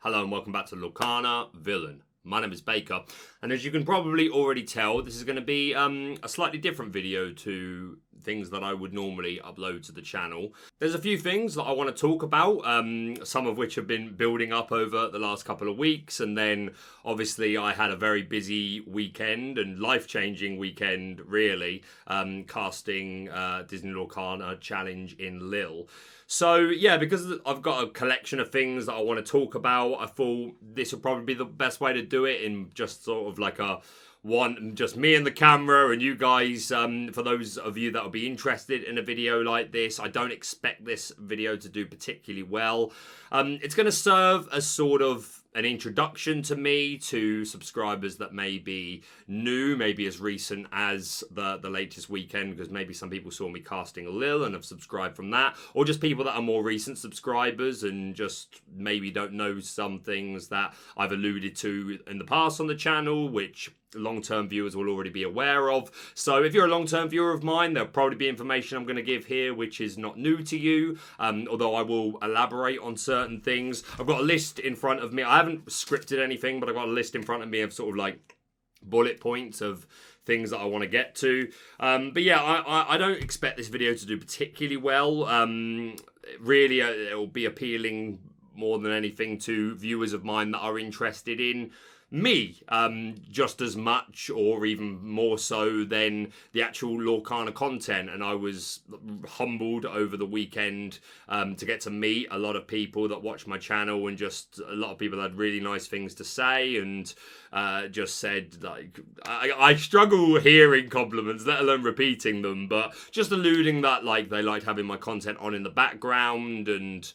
Hello and welcome back to Lorcana Villain. My name is Baker, and as you can probably already tell, this is going to be a slightly different video to things that I would normally upload to the channel. There's a few things that I want to talk about, some of which have been building up over the last couple of weeks, and then obviously I had a very busy weekend and life-changing weekend, really, casting Disney Lorcana Challenge in Lille. So, yeah, because I've got a collection of things that I want to talk about, I thought this would probably be the best way to do it in just sort of like just me and the camera and you guys. For those of you that will be interested in a video like this, I don't expect this video to do particularly well. It's going to serve as sort of an introduction to me to subscribers that may be new, maybe as recent as the latest weekend, because maybe some people saw me casting Lille and have subscribed from that, or just people that are more recent subscribers and just maybe don't know some things that I've alluded to in the past on the channel, which long-term viewers will already be aware of. So if you're a long-term viewer of mine, there'll probably be information I'm going to give here which is not new to you, although I will elaborate on certain things. I've got a list in front of me. I haven't scripted anything, but I've got a list in front of me of sort of like bullet points of things that I want to get to. But yeah, I don't expect this video to do particularly well. Really, it'll be appealing more than anything to viewers of mine that are interested in me, just as much or even more so than the actual Lorcana content. And I was humbled over the weekend to get to meet a lot of people that watch my channel, and just a lot of people had really nice things to say, and just said, like, I struggle hearing compliments, let alone repeating them, but just alluding that like they liked having my content on in the background, and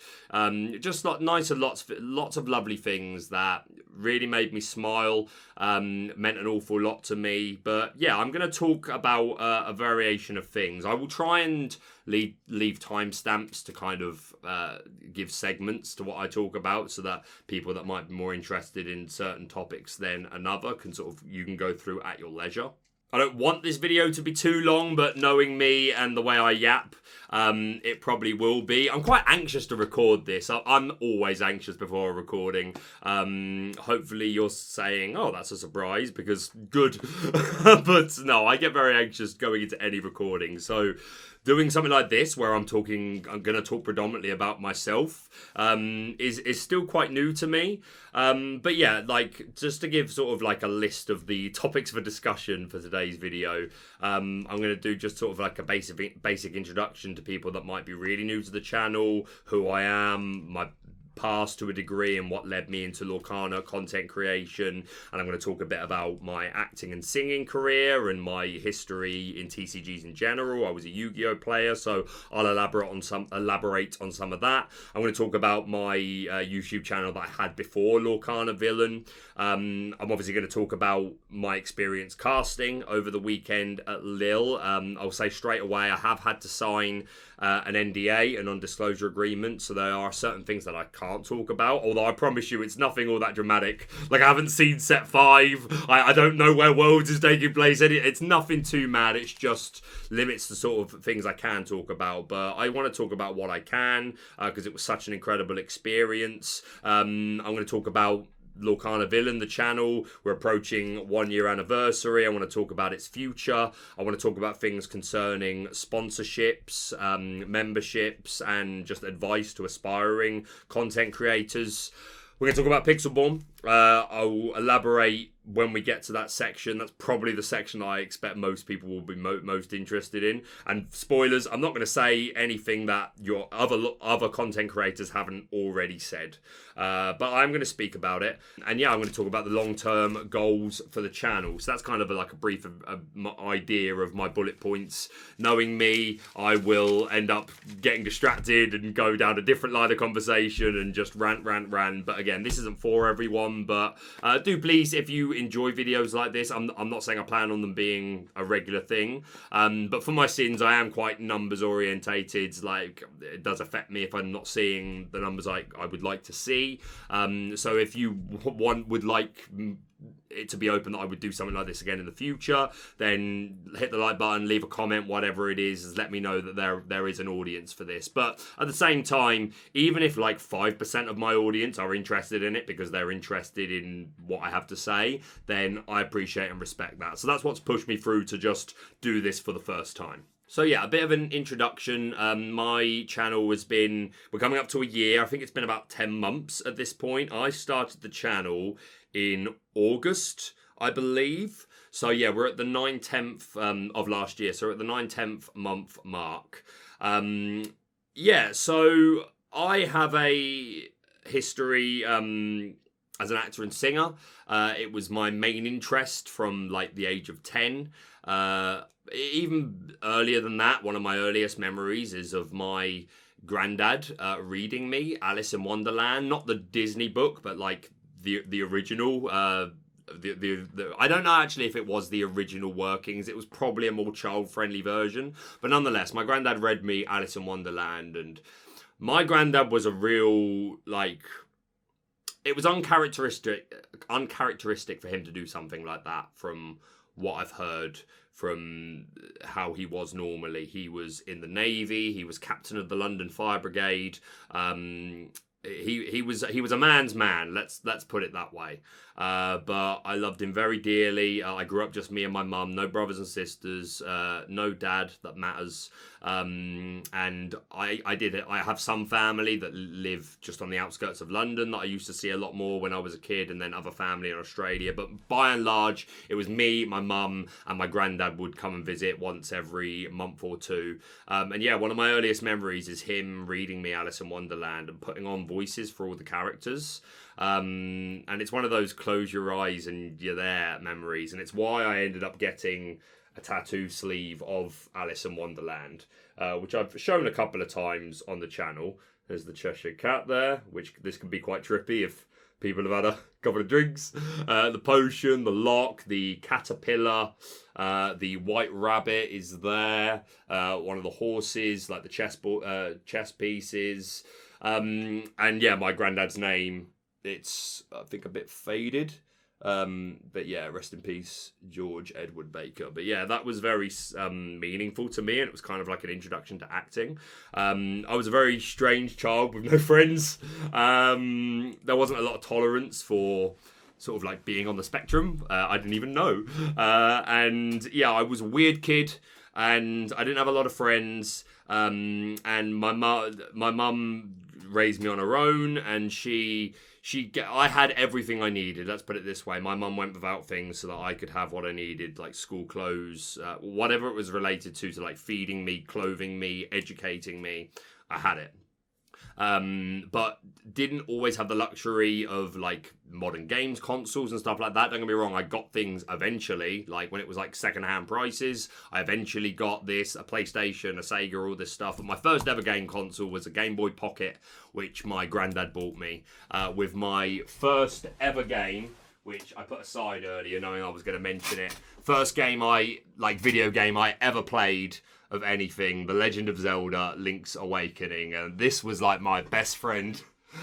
just nice and lots of lovely things that really made me smile, meant an awful lot to me. But yeah, I'm going to talk about a variation of things. I will try and leave timestamps to kind of give segments to what I talk about, so that people that might be more interested in certain topics than another can you can go through at your leisure. I don't want this video to be too long, but knowing me and the way I yap, it probably will be. I'm quite anxious to record this. I'm always anxious before a recording. Hopefully you're saying, oh, that's a surprise, because good. But no, I get very anxious going into any recording. So doing something like this, where I'm going to talk predominantly about myself, is still quite new to me. But yeah, like, just to give sort of like a list of the topics for discussion for today's video, I'm going to do just sort of like a basic introduction to people that might be really new to the channel, who I am, my past to a degree, and what led me into Lorcana content creation. And I'm going to talk a bit about my acting and singing career and my history in TCGs in general. I was a Yu-Gi-Oh player, so I'll elaborate on some of that. I'm going to talk about my YouTube channel that I had before Lorcana Villain. I'm obviously going to talk about my experience casting over the weekend at Lille. I'll say straight away, I have had to sign an NDA, a non-disclosure agreement, so there are certain things that I can't talk about, although I promise you it's nothing all that dramatic. Like, I haven't seen set 5, I don't know where Worlds is taking place, it's nothing too mad. It's just limits the sort of things I can talk about, but I want to talk about what I can, because it was such an incredible experience. I'm going to talk about Lorcana Villain, the channel. We're approaching 1 year anniversary. I want to talk about its future. I want to talk about things concerning sponsorships, memberships, and just advice to aspiring content creators. We're going to talk about Pixelborn. I'll elaborate when we get to that section. That's probably the section I expect most people will be most interested in. And spoilers, I'm not going to say anything that your other content creators haven't already said. But I'm going to speak about it. And yeah, I'm going to talk about the long-term goals for the channel. So that's kind of like a brief idea of my bullet points. Knowing me, I will end up getting distracted and go down a different line of conversation and just rant. But again, this isn't for everyone. But do please, if you enjoy videos like this, I'm not saying I plan on them being a regular thing, but for my sins, I am quite numbers orientated. Like, it does affect me if I'm not seeing the numbers I would like to see. So if you would like it to be open that I would do something like this again in the future, then hit the like button, leave a comment, whatever it is, let me know that there is an audience for this. But at the same time, even if like 5% of my audience are interested in it because they're interested in what I have to say, then I appreciate and respect that. So that's what's pushed me through to just do this for the first time. So yeah, a bit of an introduction. My channel we're coming up to a year. I think it's been about 10 months at this point. I started the channel in August, I believe. So yeah, we're at the 9/10 of last year. So we're at the 9/10 month mark. Yeah, so I have a history as an actor and singer. It was my main interest from like the age of 10. Even earlier than that, one of my earliest memories is of my granddad reading me Alice in Wonderland, not the Disney book, but like the original. I don't know actually if it was the original workings. It was probably a more child-friendly version, but nonetheless, my granddad read me Alice in Wonderland, and my granddad was a real like. It was uncharacteristic for him to do something like that. From what I've heard, from how he was normally, he was in the Navy. He was captain of the London Fire Brigade. He was a man's man. Let's put it that way. But I loved him very dearly. I grew up just me and my mum, no brothers and sisters, no dad that matters. And I have some family that live just on the outskirts of London that I used to see a lot more when I was a kid, and then other family in Australia. But by and large, it was me, my mum, and my granddad would come and visit once every month or two. And yeah, one of my earliest memories is him reading me Alice in Wonderland and putting on voices for all the characters. And it's one of those close your eyes and you're there memories, and it's why I ended up getting a tattoo sleeve of Alice in Wonderland, which I've shown a couple of times on the channel. There's the Cheshire Cat there, which this can be quite trippy if people have had a couple of drinks. The potion, the lock, the caterpillar, the white rabbit is there. One of the horses, like the chess pieces. And yeah, my granddad's name. It's, I think, a bit faded. But yeah, rest in peace, George Edward Baker. But yeah, that was very meaningful to me, and it was kind of like an introduction to acting. I was a very strange child with no friends. There wasn't a lot of tolerance for sort of like being on the spectrum. I didn't even know. And yeah, I was a weird kid, and I didn't have a lot of friends. And my mum raised me on her own, and I had everything I needed. Let's put it this way. My mum went without things so that I could have what I needed, like school clothes, whatever it was related to like feeding me, clothing me, educating me. I had it. But didn't always have the luxury of like modern games consoles and stuff like that. Don't get me wrong, I got things eventually, like when it was like second-hand prices. I eventually got this, a PlayStation, a Sega, all this stuff. But my first ever game console was a Game Boy Pocket, which my granddad bought me, with my first ever game, which I put aside earlier knowing I was going to mention it. First video game I ever played of anything, The Legend of Zelda, Link's Awakening. And this was like my best friend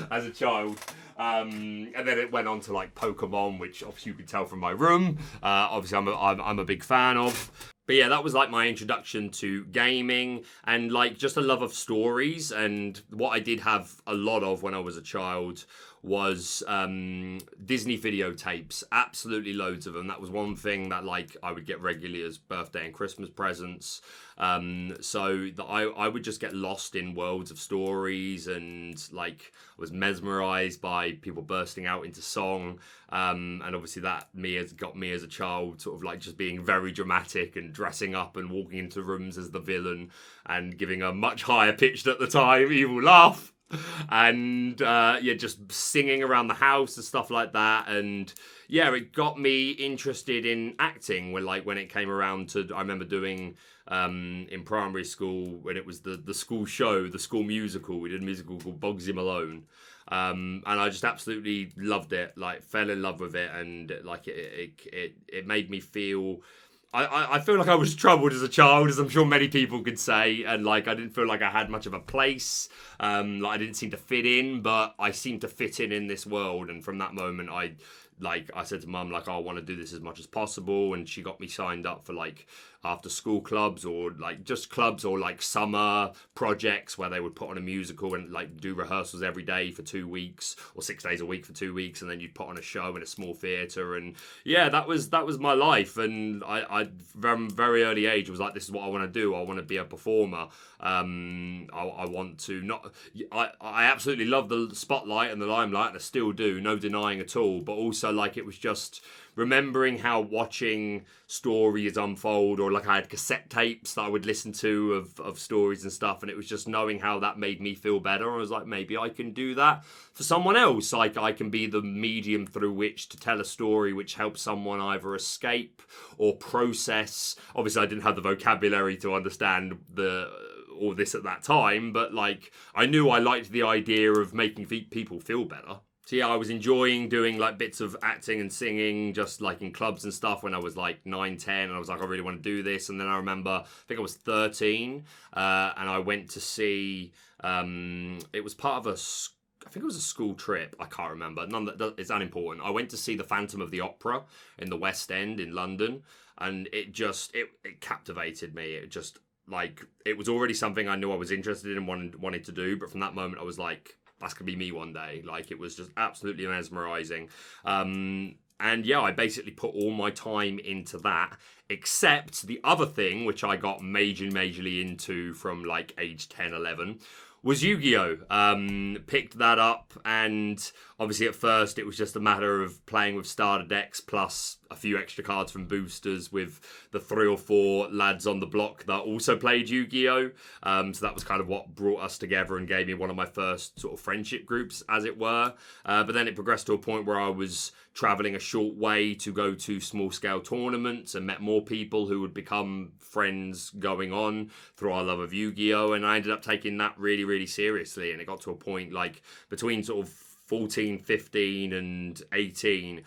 as a child. And then it went on to like Pokemon, which obviously you can tell from my room. Obviously I'm a big fan of. But yeah, that was like my introduction to gaming and like just a love of stories. And what I did have a lot of when I was a child was Disney videotapes, absolutely loads of them. That was one thing that like I would get regularly as birthday and Christmas presents. So that I would just get lost in worlds of stories, and like I was mesmerized by people bursting out into song. And obviously that got me as a child sort of like just being very dramatic and dressing up and walking into rooms as the villain and giving a much higher pitched at the time evil laugh. And yeah, just singing around the house and stuff like that. And yeah, it got me interested in acting when it came around to, I remember doing in primary school when it was the school show, the school musical. We did a musical called Bugsy Malone. And I just absolutely loved it, like fell in love with it, and like it made me feel, I feel like I was troubled as a child, as I'm sure many people could say, and like I didn't feel like I had much of a place, like I didn't seem to fit in, but I seemed to fit in this world, and from that moment I like, I said to mum, like, I want to do this as much as possible, and she got me signed up for like after school clubs, or like just clubs, or like summer projects where they would put on a musical and like do rehearsals every day for 2 weeks, or 6 days a week for 2 weeks, and then you'd put on a show in a small theatre. And yeah, that was my life. And I from very early age was like, this is what I want to do. I want to be a performer. I want to not. I absolutely love the spotlight and the limelight, and I still do, no denying at all. But also, like, it was just remembering how watching stories unfold, or like I had cassette tapes that I would listen to of stories and stuff, and it was just knowing how that made me feel better. I was like, maybe I can do that for someone else. Like, I can be the medium through which to tell a story which helps someone either escape or process. Obviously, I didn't have the vocabulary to understand all this at that time, but like, I knew I liked the idea of making people feel better. So yeah, I was enjoying doing like bits of acting and singing, just like in clubs and stuff when I was like 9, 10, and I was like, I really want to do this. And then I remember, I think I was 13, and I went to see, it was part of I think it was a school trip. I can't remember. It's unimportant. I went to see the Phantom of the Opera in the West End in London, and it captivated me. It just, like, it was already something I knew I was interested in and wanted to do, but from that moment I was like, that's gonna be me one day. Like, it was just absolutely mesmerizing. And yeah, I basically put all my time into that, except the other thing which I got majorly into from like age 10, 11 was Yu-Gi-Oh! Picked that up, and obviously at first it was just a matter of playing with starter decks plus a few extra cards from boosters with the 3 or 4 lads on the block that also played Yu-Gi-Oh! So that was kind of what brought us together and gave me one of my first sort of friendship groups, as it were. But then it progressed to a point where I was traveling a short way to go to small-scale tournaments and met more people who would become friends going on through our love of Yu-Gi-Oh! And I ended up taking that really seriously, and it got to a point like between sort of 14, 15 and 18,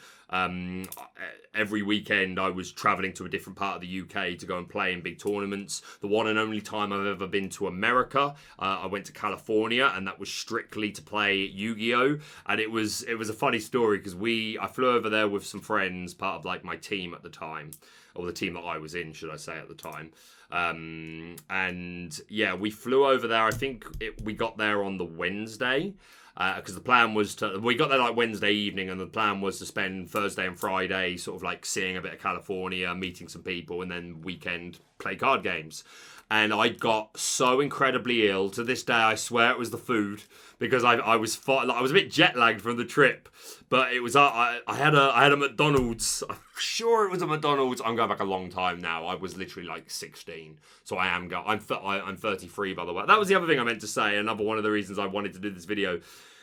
every weekend I was travelling to a different part of the UK to go and play in big tournaments. The one and only time I've ever been to America, I went to California, and that was strictly to play Yu-Gi-Oh! And it was a funny story because I flew over there with some friends, part of like my team at the time, or the team that I was in, should I say, at the time. And yeah, we flew over there. I think we got there on the Wednesday. Because the plan was we got there like Wednesday evening, and the plan was to spend Thursday and Friday sort of like seeing a bit of California, meeting some people, and then weekend play card games. And I got so incredibly ill. To this day, I swear it was the food, because I was a bit jet lagged from the trip. But it was I had a McDonald's. I'm sure it was a McDonald's. I'm going back a long time now. I was literally like 16, so I'm 33, by the way. That was the other thing I meant to say. Another one of the reasons I wanted to do this video.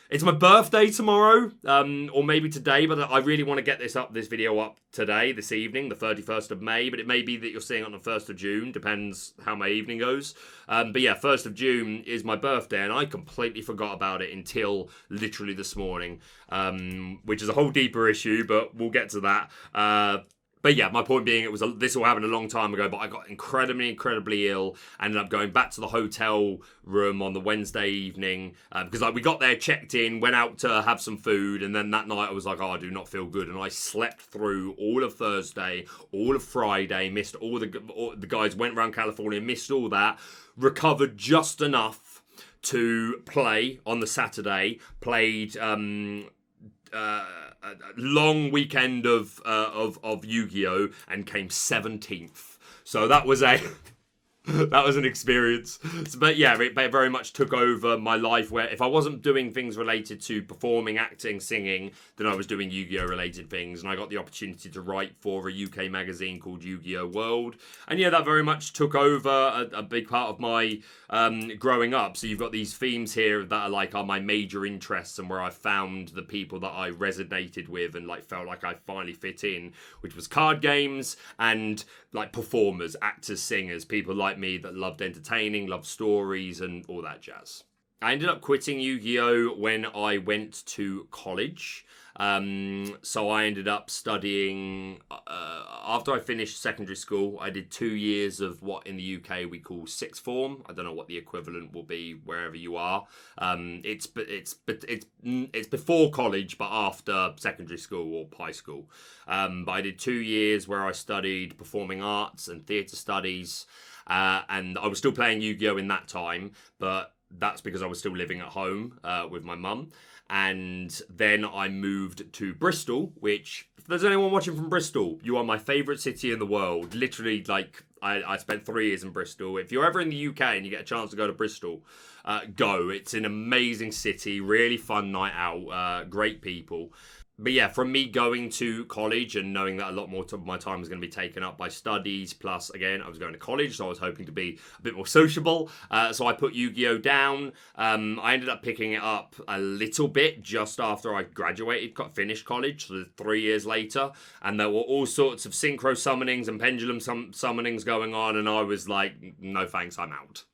It's my birthday tomorrow, or maybe today, but I really want to get this video up today, this evening, the 31st of May, but it may be that you're seeing it on the 1st of June, depends how my evening goes. But yeah, 1st of June is my birthday, and I completely forgot about it until literally this morning, which is a whole deeper issue, but we'll get to that. But yeah, my point being, this all happened a long time ago, but I got incredibly ill. Ended up going back to the hotel room on the Wednesday evening, because like we got there, checked in, went out to have some food, and then that night I was like, oh, I do not feel good, and I slept through all of Thursday, all of Friday, missed all the guys went around California, missed all that, recovered just enough to play on the Saturday, played a long weekend of Yu-Gi-Oh! And came 17th. So that was that was an experience. But yeah, it very much took over my life, where if I wasn't doing things related to performing, acting, singing, then I was doing Yu-Gi-Oh! Related things. And I got the opportunity to write for a UK magazine called Yu-Gi-Oh! World. And yeah, that very much took over a big part of my growing up. So you've got these themes here that are my major interests, and where I found the people that I resonated with and like felt like I finally fit in, which was card games and like performers, actors, singers, people like me that loved entertaining, loved stories, and all that jazz. I ended up quitting Yu-Gi-Oh when I went to college. So I ended up studying, after I finished secondary school, I did 2 years of what in the UK we call sixth form. I don't know what the equivalent will be wherever you are. It's before college, but after secondary school or high school. But I did 2 years where I studied performing arts and theatre studies. And I was still playing Yu-Gi-Oh in that time, but that's because I was still living at home with my mum. And then I moved to Bristol, which, if there's anyone watching from Bristol, you are my favourite city in the world. Literally, like, I spent 3 years in Bristol. If you're ever in the UK and you get a chance to go to Bristol, go. It's an amazing city, really fun night out, great people. But yeah, from me going to college and knowing that a lot more of my time was going to be taken up by studies, plus, again, I was going to college, so I was hoping to be a bit more sociable. So I put Yu-Gi-Oh down. I ended up picking it up a little bit just after I graduated, finished college, so 3 years later. And there were all sorts of synchro summonings and pendulum summonings going on, and I was like, no thanks, I'm out.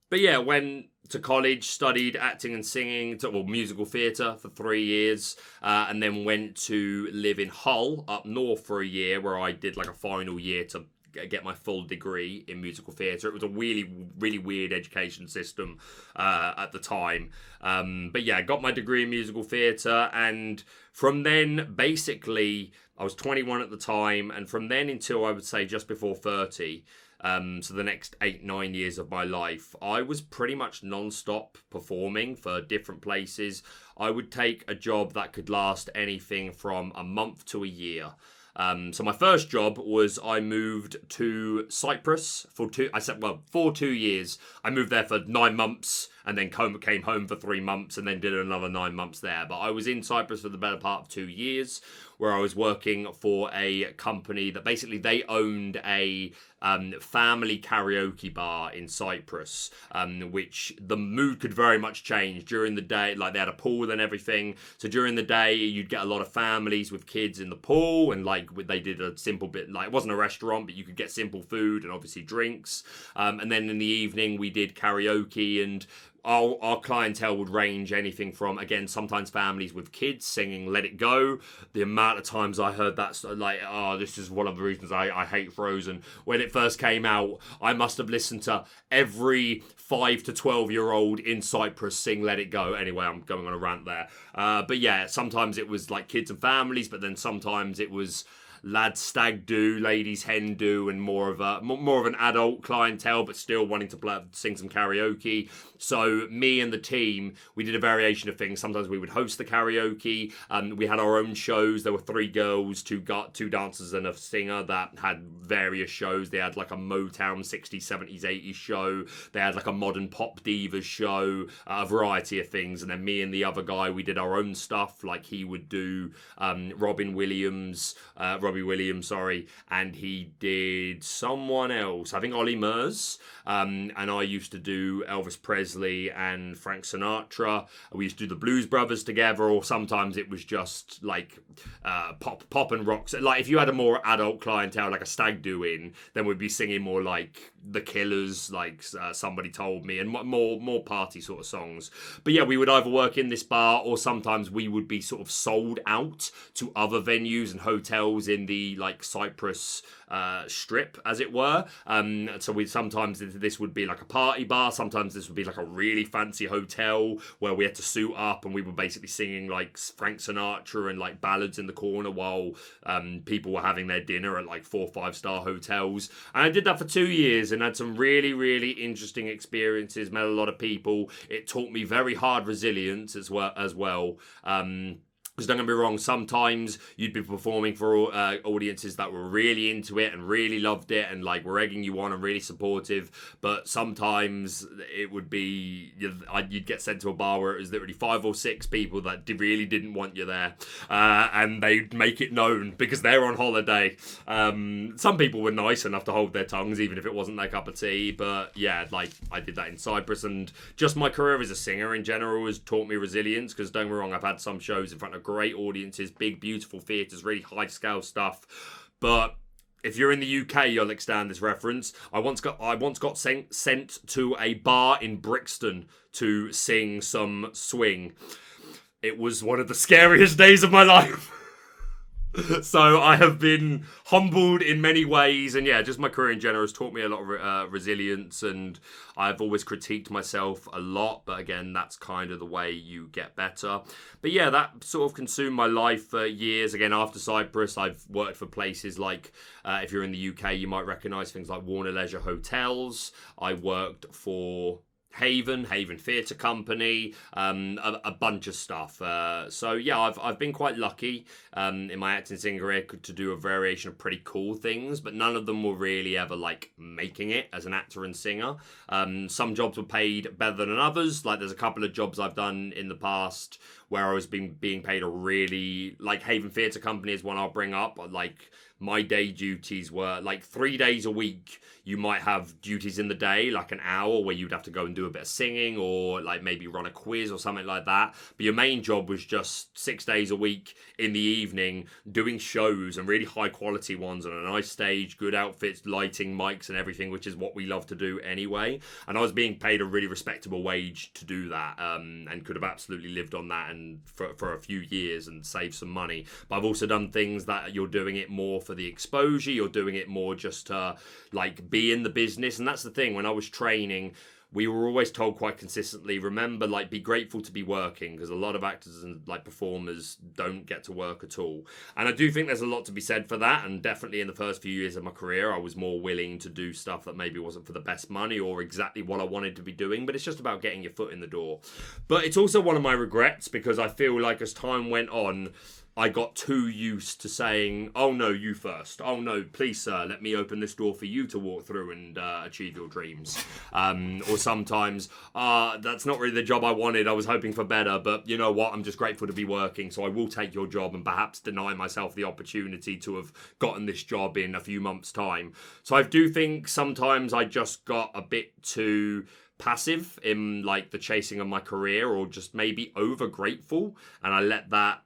But yeah, went to college, studied acting and singing, musical theatre for 3 years, and then went to live in Hull up north for a year where I did like a final year to get my full degree in musical theatre. It was a really, really weird education system at the time. But yeah, got my degree in musical theatre, and from then, basically, I was 21 at the time, and from then until I would say just before 30, so the next 8-9 years of my life, I was pretty much non-stop performing for different places. I would take a job that could last anything from a month to a year. So my first job was I moved to Cyprus for 2 years. I moved there for 9 months and then came home for 3 months and then did another 9 months there. But I was in Cyprus for the better part of 2 years, where I was working for a company that basically they owned a family karaoke bar in Cyprus, which the mood could very much change during the day. Like, they had a pool and everything, so during the day you'd get a lot of families with kids in the pool, and like they did a simple bit, like, it wasn't a restaurant, but you could get simple food and obviously drinks, and then in the evening we did karaoke, and our clientele would range anything from, again, sometimes families with kids singing Let It Go. The amount of times I heard that, like, this is one of the reasons I hate Frozen. When it first came out, I must have listened to every 5 to 12-year-old in Cyprus sing Let It Go. Anyway, I'm going on a rant there. But yeah, sometimes it was like kids and families, but then sometimes it was lads stag do, ladies hen do, and more of an adult clientele, but still wanting to sing some karaoke. So me and the team, we did a variation of things. Sometimes we would host the karaoke. We had our own shows. There were 3 girls, 2 dancers, and a singer that had various shows. They had like a Motown 60s, 70s, 80s show. They had like a modern pop divas show, a variety of things. And then me and the other guy, we did our own stuff. Like, he would do Robbie Williams, and he did someone else, I think Ollie Murs, and I used to do Elvis Presley and Frank Sinatra. We used to do the Blues Brothers together, or sometimes it was just like pop and rock. So, like, if you had a more adult clientele, like a stag do in, then we'd be singing more like The Killers, like Somebody Told Me, and more party sort of songs. But yeah, we would either work in this bar, or sometimes we would be sort of sold out to other venues and hotels in the like Cyprus strip, as it were. So we sometimes this would be like a party bar, sometimes this would be like a really fancy hotel where we had to suit up, and we were basically singing like Frank Sinatra and like ballads in the corner while people were having their dinner at like 4 or 5-star hotels. And I did that for 2 years and had some really, really interesting experiences, met a lot of people. It taught me very hard resilience as well. Because don't get me wrong, sometimes you'd be performing for audiences that were really into it and really loved it and like were egging you on and really supportive. But sometimes it would be, you'd get sent to a bar where it was literally 5 or 6 people that really didn't want you there. And they'd make it known because they're on holiday. Some people were nice enough to hold their tongues, even if it wasn't their cup of tea. But yeah, like, I did that in Cyprus, and just my career as a singer in general has taught me resilience. Because don't get me wrong, I've had some shows in front of great audiences, big, beautiful theatres, really high-scale stuff. But If you're in the UK, you'll understand this reference. I once got sent to a bar in Brixton to sing some swing. It was one of the scariest days of my life. So I have been humbled in many ways, and yeah, just my career in general has taught me a lot of resilience, and I've always critiqued myself a lot, but again, that's kind of the way you get better. But yeah, that sort of consumed my life for years. Again, after Cyprus, I've worked for places like, if you're in the UK, you might recognise things like Warner Leisure Hotels. I worked for Haven Theatre Company, a bunch of stuff. So yeah, I've been quite lucky in my acting singing career to do a variation of pretty cool things, but none of them were really ever like making it as an actor and singer. Some jobs were paid better than others. Like there's a couple of jobs I've done in the past where I was being paid a really, like Haven Theatre Company is one I'll bring up. Like my day duties were like 3 days a week. You might have duties in the day, like an hour where you'd have to go and do a bit of singing or like maybe run a quiz or something like that. But your main job was just 6 days a week in the evening doing shows and really high quality ones on a nice stage, good outfits, lighting, mics and everything, which is what we love to do anyway. And I was being paid a really respectable wage to do that, and could have absolutely lived on that and for a few years and saved some money. But I've also done things that you're doing it more for the exposure, you're doing it more just to like be in the business. And that's the thing, when I was training, we were always told quite consistently, remember, like, be grateful to be working, because a lot of actors and like performers don't get to work at all. And I do think there's a lot to be said for that, and definitely in the first few years of my career I was more willing to do stuff that maybe wasn't for the best money or exactly what I wanted to be doing, but it's just about getting your foot in the door. But it's also one of my regrets, because I feel like as time went on I got too used to saying, oh no, you first. Oh no, please sir, let me open this door for you to walk through and achieve your dreams. Or sometimes, that's not really the job I wanted. I was hoping for better, but you know what? I'm just grateful to be working, so I will take your job and perhaps deny myself the opportunity to have gotten this job in a few months' time. So I do think sometimes I just got a bit too passive in like the chasing of my career, or just maybe over grateful, and I let that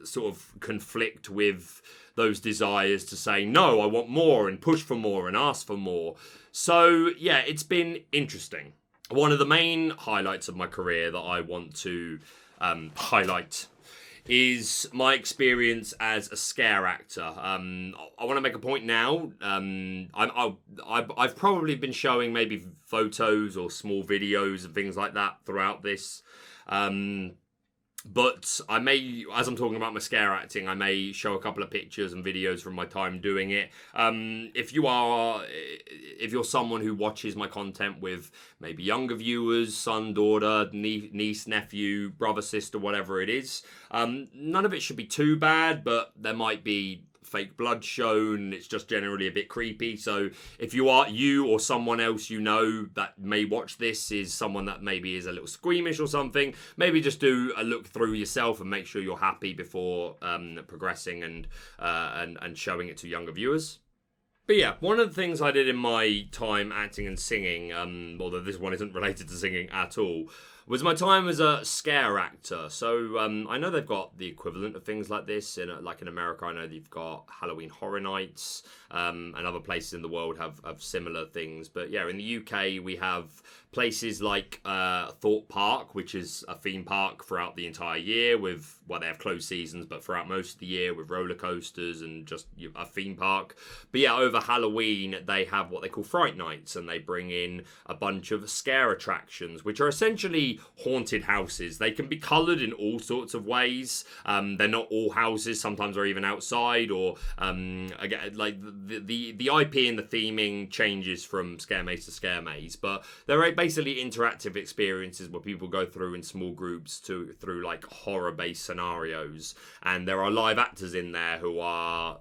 sort of conflict with those desires to say, no, I want more and push for more and ask for more. So yeah, it's been interesting. One of the main highlights of my career that I want to highlight is my experience as a scare actor. I want to make a point now. I've probably been showing maybe photos or small videos and things like that throughout this. But I may, as I'm talking about my scare acting, I may show a couple of pictures and videos from my time doing it. If you're someone who watches my content with maybe younger viewers, son, daughter, niece, nephew, brother, sister, whatever it is, none of it should be too bad, but there might be fake blood shown. It's just generally a bit creepy. So if you or someone else you know that may watch this is someone that maybe is a little squeamish or something, maybe just do a look through yourself and make sure you're happy before progressing and showing it to younger viewers. But yeah, one of the things I did in my time acting and singing, although this one isn't related to singing at all, was my time as a scare actor. So I know they've got the equivalent of things like this in America. I know they've got Halloween Horror Nights, and other places in the world have similar things. But yeah, in the UK we have places like Thorpe Park, which is a theme park throughout the entire year with, well, they have closed seasons, but throughout most of the year with roller coasters and just a theme park. But yeah, over Halloween they have what they call Fright Nights, and they bring in a bunch of scare attractions, which are essentially haunted houses. They can be coloured in all sorts of ways. They're not all houses. Sometimes they're even outside, or again, like the IP and the theming changes from scare maze to scare maze, but they're basically interactive experiences where people go through in small groups through like horror-based scenarios, and there are live actors in there who are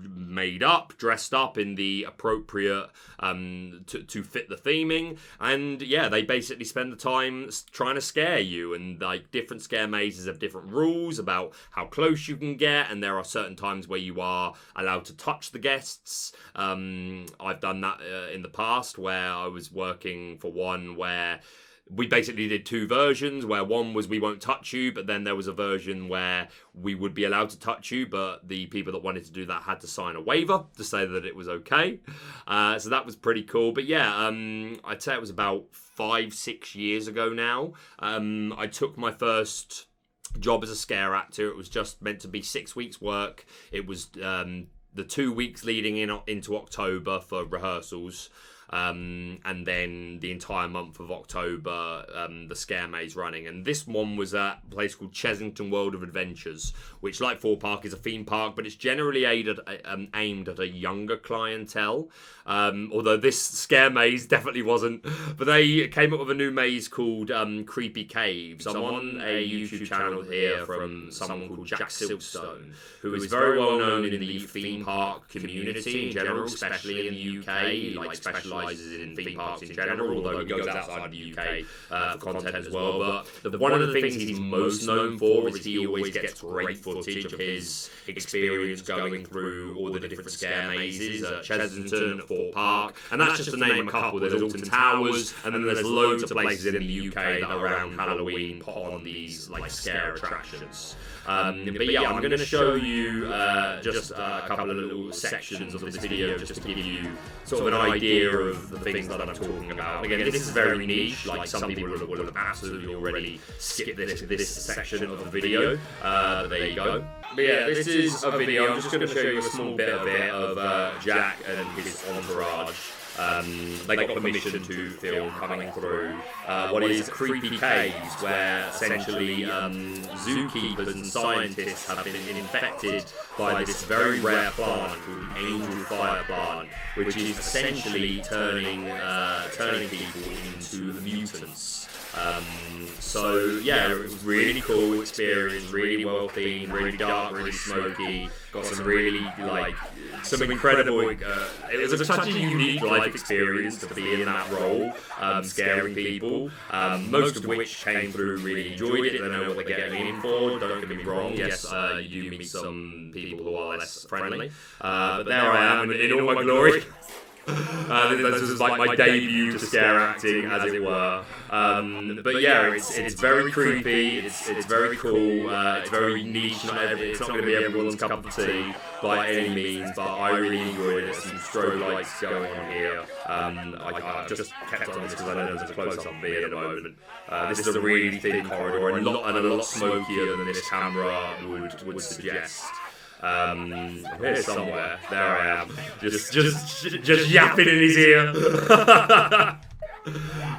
made up, dressed up in the appropriate to fit the theming, and yeah, they basically spend the time trying to scare you. And like different scare mazes have different rules about how close you can get, and there are certain times where you are allowed to touch the guests. I've done that in the past where I was working for one where we basically did 2 versions, where one was we won't touch you, but then there was a version where we would be allowed to touch you, but the people that wanted to do that had to sign a waiver to say that it was okay. So that was pretty cool. But yeah, I'd say it was about 5-6 years ago now. I took my first job as a scare actor. It was just meant to be 6 weeks work. It was the 2 weeks leading into October for rehearsals. And then the entire month of October, the scare maze running. And this one was at a place called Chesington World of Adventures, which, like Thorpe Park, is a theme park, but it's generally aimed at a younger clientele. Although this scare maze definitely wasn't. But they came up with a new maze called Creepy Caves. I'm on a YouTube channel here from someone called Jack Silkstone, who is very well known in the theme park community in general, especially in the UK. He specialises in theme parks in general, although he goes outside the UK for content as well. But one of the things he's most known for is he always gets great footage of his experience going through all the different scare mazes at Chesington, at Thorpe Park, and that's just to name a couple. There's Alton Towers, and then there's loads of places in the UK that around Halloween put on these like scare attractions. But yeah, I'm going to show you just a couple of little sections of this video just to give you sort of an idea of the things that I'm talking about. Again, this is very niche, like some people will have absolutely already skipped this section of the video, but there you go. But yeah, this is a video. I'm just going to show you a small bit of it of Jack and his entourage. They got permission to film coming through what is Creepy Caves, where essentially zookeepers and scientists have been infected by this very rare plant called the angel fire plant, which is essentially turning people into mutants. So yeah, it was a really cool experience, really well themed, really dark, really smoky, got some really some incredible, it was such a unique life experience to be in that role, scaring people, most of which came through, really enjoyed it, they know what they're getting in for, don't get me wrong, yes, you do meet some people who are less friendly, but there I am in all my glory. This was like my debut to scare acting, as it were. But yeah, it's very creepy. It's very cool. It's very niche. It's not going to be everyone's cup of tea by any means, but I really enjoyed it. There's some strobe lights going on here. I just kept on this because I know there's a close-up of me at the moment. This is a really thin corridor and a lot smokier than this camera would suggest. Here somewhere. There I am. Just yapping in his ear.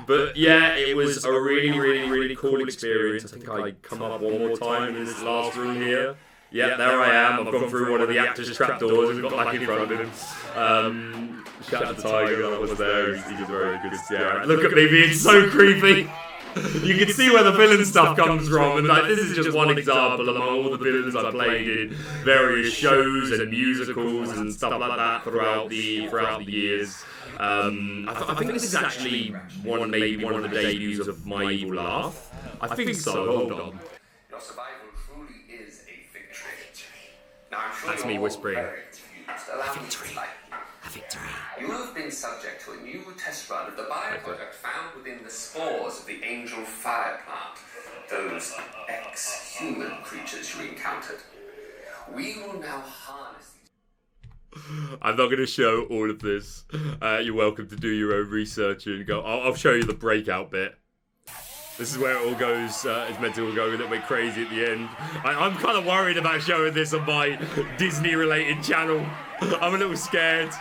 But yeah, it was a really cool experience. I think I come up one more time in this last room here. Yeah, there I am. I've gone through one of the actors' trapdoors and got back in front of him. Shout out to Tiger that was there. He's a very good scare. Look at me being so creepy. You can see where the villain stuff comes from, and this is just one example among all the villains I played in various shows and musicals and stuff like that throughout the years. I think this is actually maybe one of the debuts of my evil laugh. I think so. Hold on. Your survival truly is a victory. Now I'm sure that's me whispering. A victory. You have been subject to a new test run of the bioproduct found within the spores of the angel fire plant, those ex-human creatures you encountered. We will now harness these. I'm not going to show all of this. You're welcome to do your own research and go. I'll show you the breakout bit. This is where it all goes, it's meant to all go a little bit crazy at the end. I'm kind of worried about showing this on my Disney-related channel. I'm a little scared.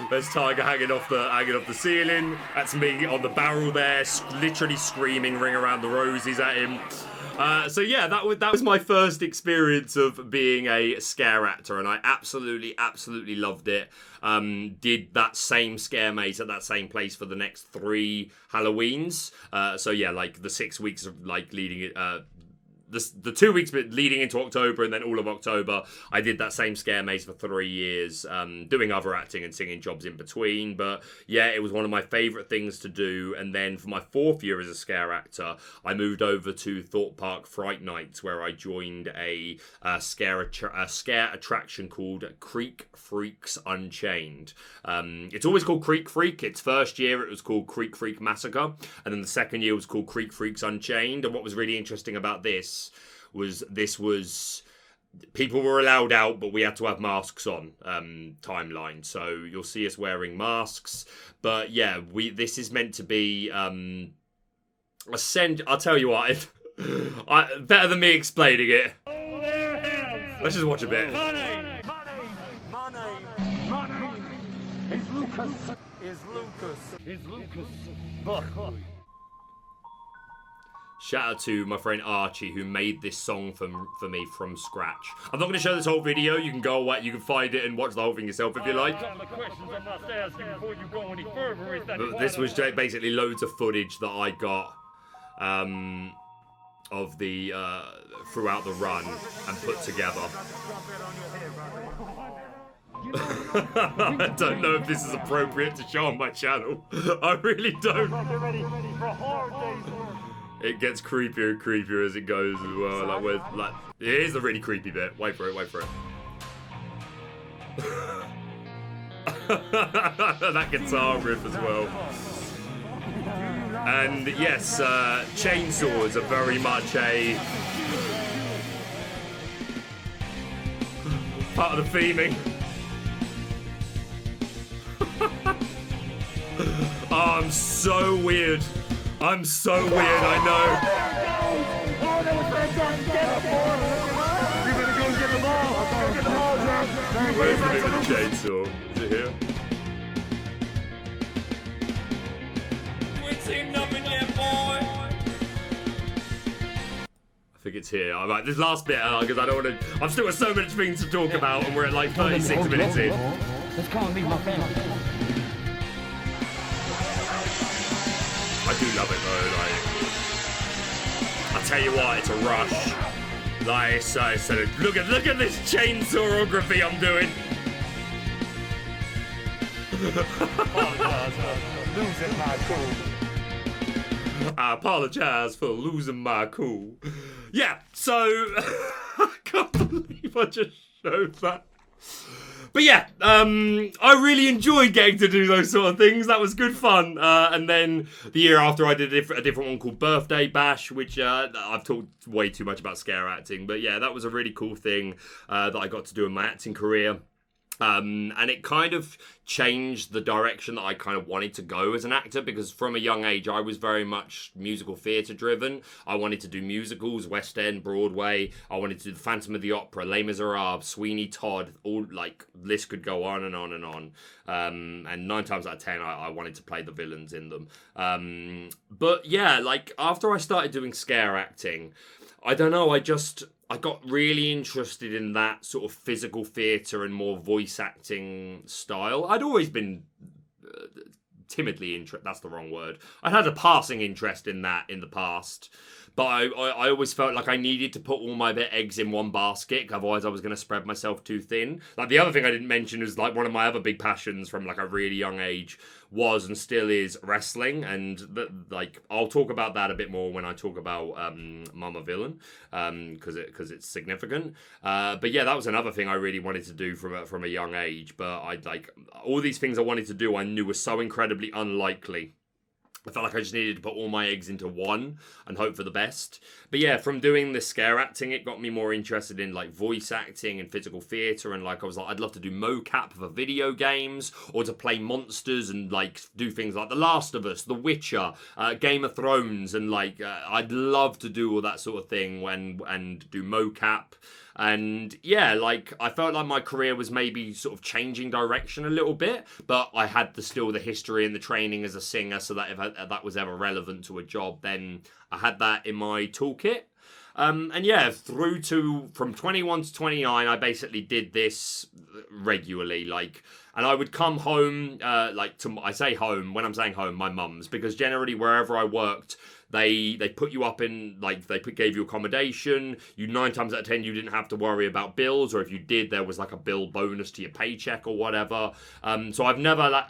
There's Tiger hanging off the ceiling. That's me on the barrel there, literally screaming "Ring Around the Roses" at him. So yeah, that was my first experience of being a scare actor, and I absolutely loved it. Did that same scare maze at that same place for the next 3 Halloweens. So yeah, like the 6 weeks of leading it. the 2 weeks leading into October and then all of October, I did that same scare maze for 3 years, doing other acting and singing jobs in between. But yeah, it was one of my favourite things to do. And then for my 4th year as a scare actor, I moved over to Thorpe Park Fright Nights, where I joined a scare attraction called Creek Freaks Unchained. It's always called Creek Freak. Its first year it was called Creek Freak Massacre, and then the second year was called Creek Freaks Unchained. And what was really interesting about this was people were allowed out, but we had to have masks on timeline. So you'll see us wearing masks. But yeah, this is meant to be I'll tell you what, better than me explaining it. Let's just watch a bit. Money. Is Lucas. Shout out to my friend Archie, who made this song for me from scratch. I'm not going to show this whole video. You can go away, you can find it and watch the whole thing yourself if you like. But this was basically loads of footage that I got of the throughout the run and put together. I don't know if this is appropriate to show on my channel. I really don't. It gets creepier and creepier as it goes as well. Here's the really creepy bit. Wait for it. That guitar riff as well. And yes, chainsaws are very much a part of the theming. Oh, I'm so weird. I know. Where's the bit with the chainsaw? Is it here? You ain't seen nothing yet, boy. I think it's here. Alright, this last bit, because I don't want to. I've still got so many things to talk about, and we're at like 36 minutes in. Let's come and meet my family. I do love it though, I tell you what, it's a rush. So look at this chainsawography I'm doing. I apologize for losing my cool. Yeah, so I can't believe I just showed that. But yeah, I really enjoyed getting to do those sort of things. That was good fun. And then the year after, I did a different one called Birthday Bash, which I've talked way too much about scare acting. But yeah, that was a really cool thing that I got to do in my acting career. And it kind of changed the direction that I kind of wanted to go as an actor, because from a young age I was very much musical theatre driven. I wanted to do musicals, West End, Broadway. I wanted to do the Phantom of the Opera, Les Miserables, Sweeney Todd, all like list could go on and on and on. And 9 times out of 10 I wanted to play the villains in them. But yeah, like after I started doing scare acting, I don't know, I got really interested in that sort of physical theatre and more voice acting style. I'd always been timidly interested. That's the wrong word. I'd had a passing interest in that in the past. But I always felt like I needed to put all my eggs in one basket, otherwise I was going to spread myself too thin. Like the other thing I didn't mention is like one of my other big passions from like a really young age was and still is wrestling, and like I'll talk about that a bit more when I talk about Mama Villain, because it's significant. But yeah, that was another thing I really wanted to do from a young age. But I like all these things I wanted to do, I knew were so incredibly unlikely. I felt like I just needed to put all my eggs into one and hope for the best. But yeah, from doing the scare acting, it got me more interested in like voice acting and physical theatre. And like I was like, I'd love to do mocap for video games, or to play monsters and like do things like The Last of Us, The Witcher, Game of Thrones. And like I'd love to do all that sort of thing and do mocap. And yeah, like I felt like my career was maybe sort of changing direction a little bit, but I had still the history and the training as a singer, so that if that was ever relevant to a job, then I had that in my toolkit. And yeah, through to from 21 to 29, I basically did this regularly. Like, and I would come home, I say home, when I'm saying home, my mum's, because generally wherever I worked, they put you up in, like, gave you accommodation. You 9 times out of 10, you didn't have to worry about bills, or if you did, there was like a bill bonus to your paycheck or whatever. So I've never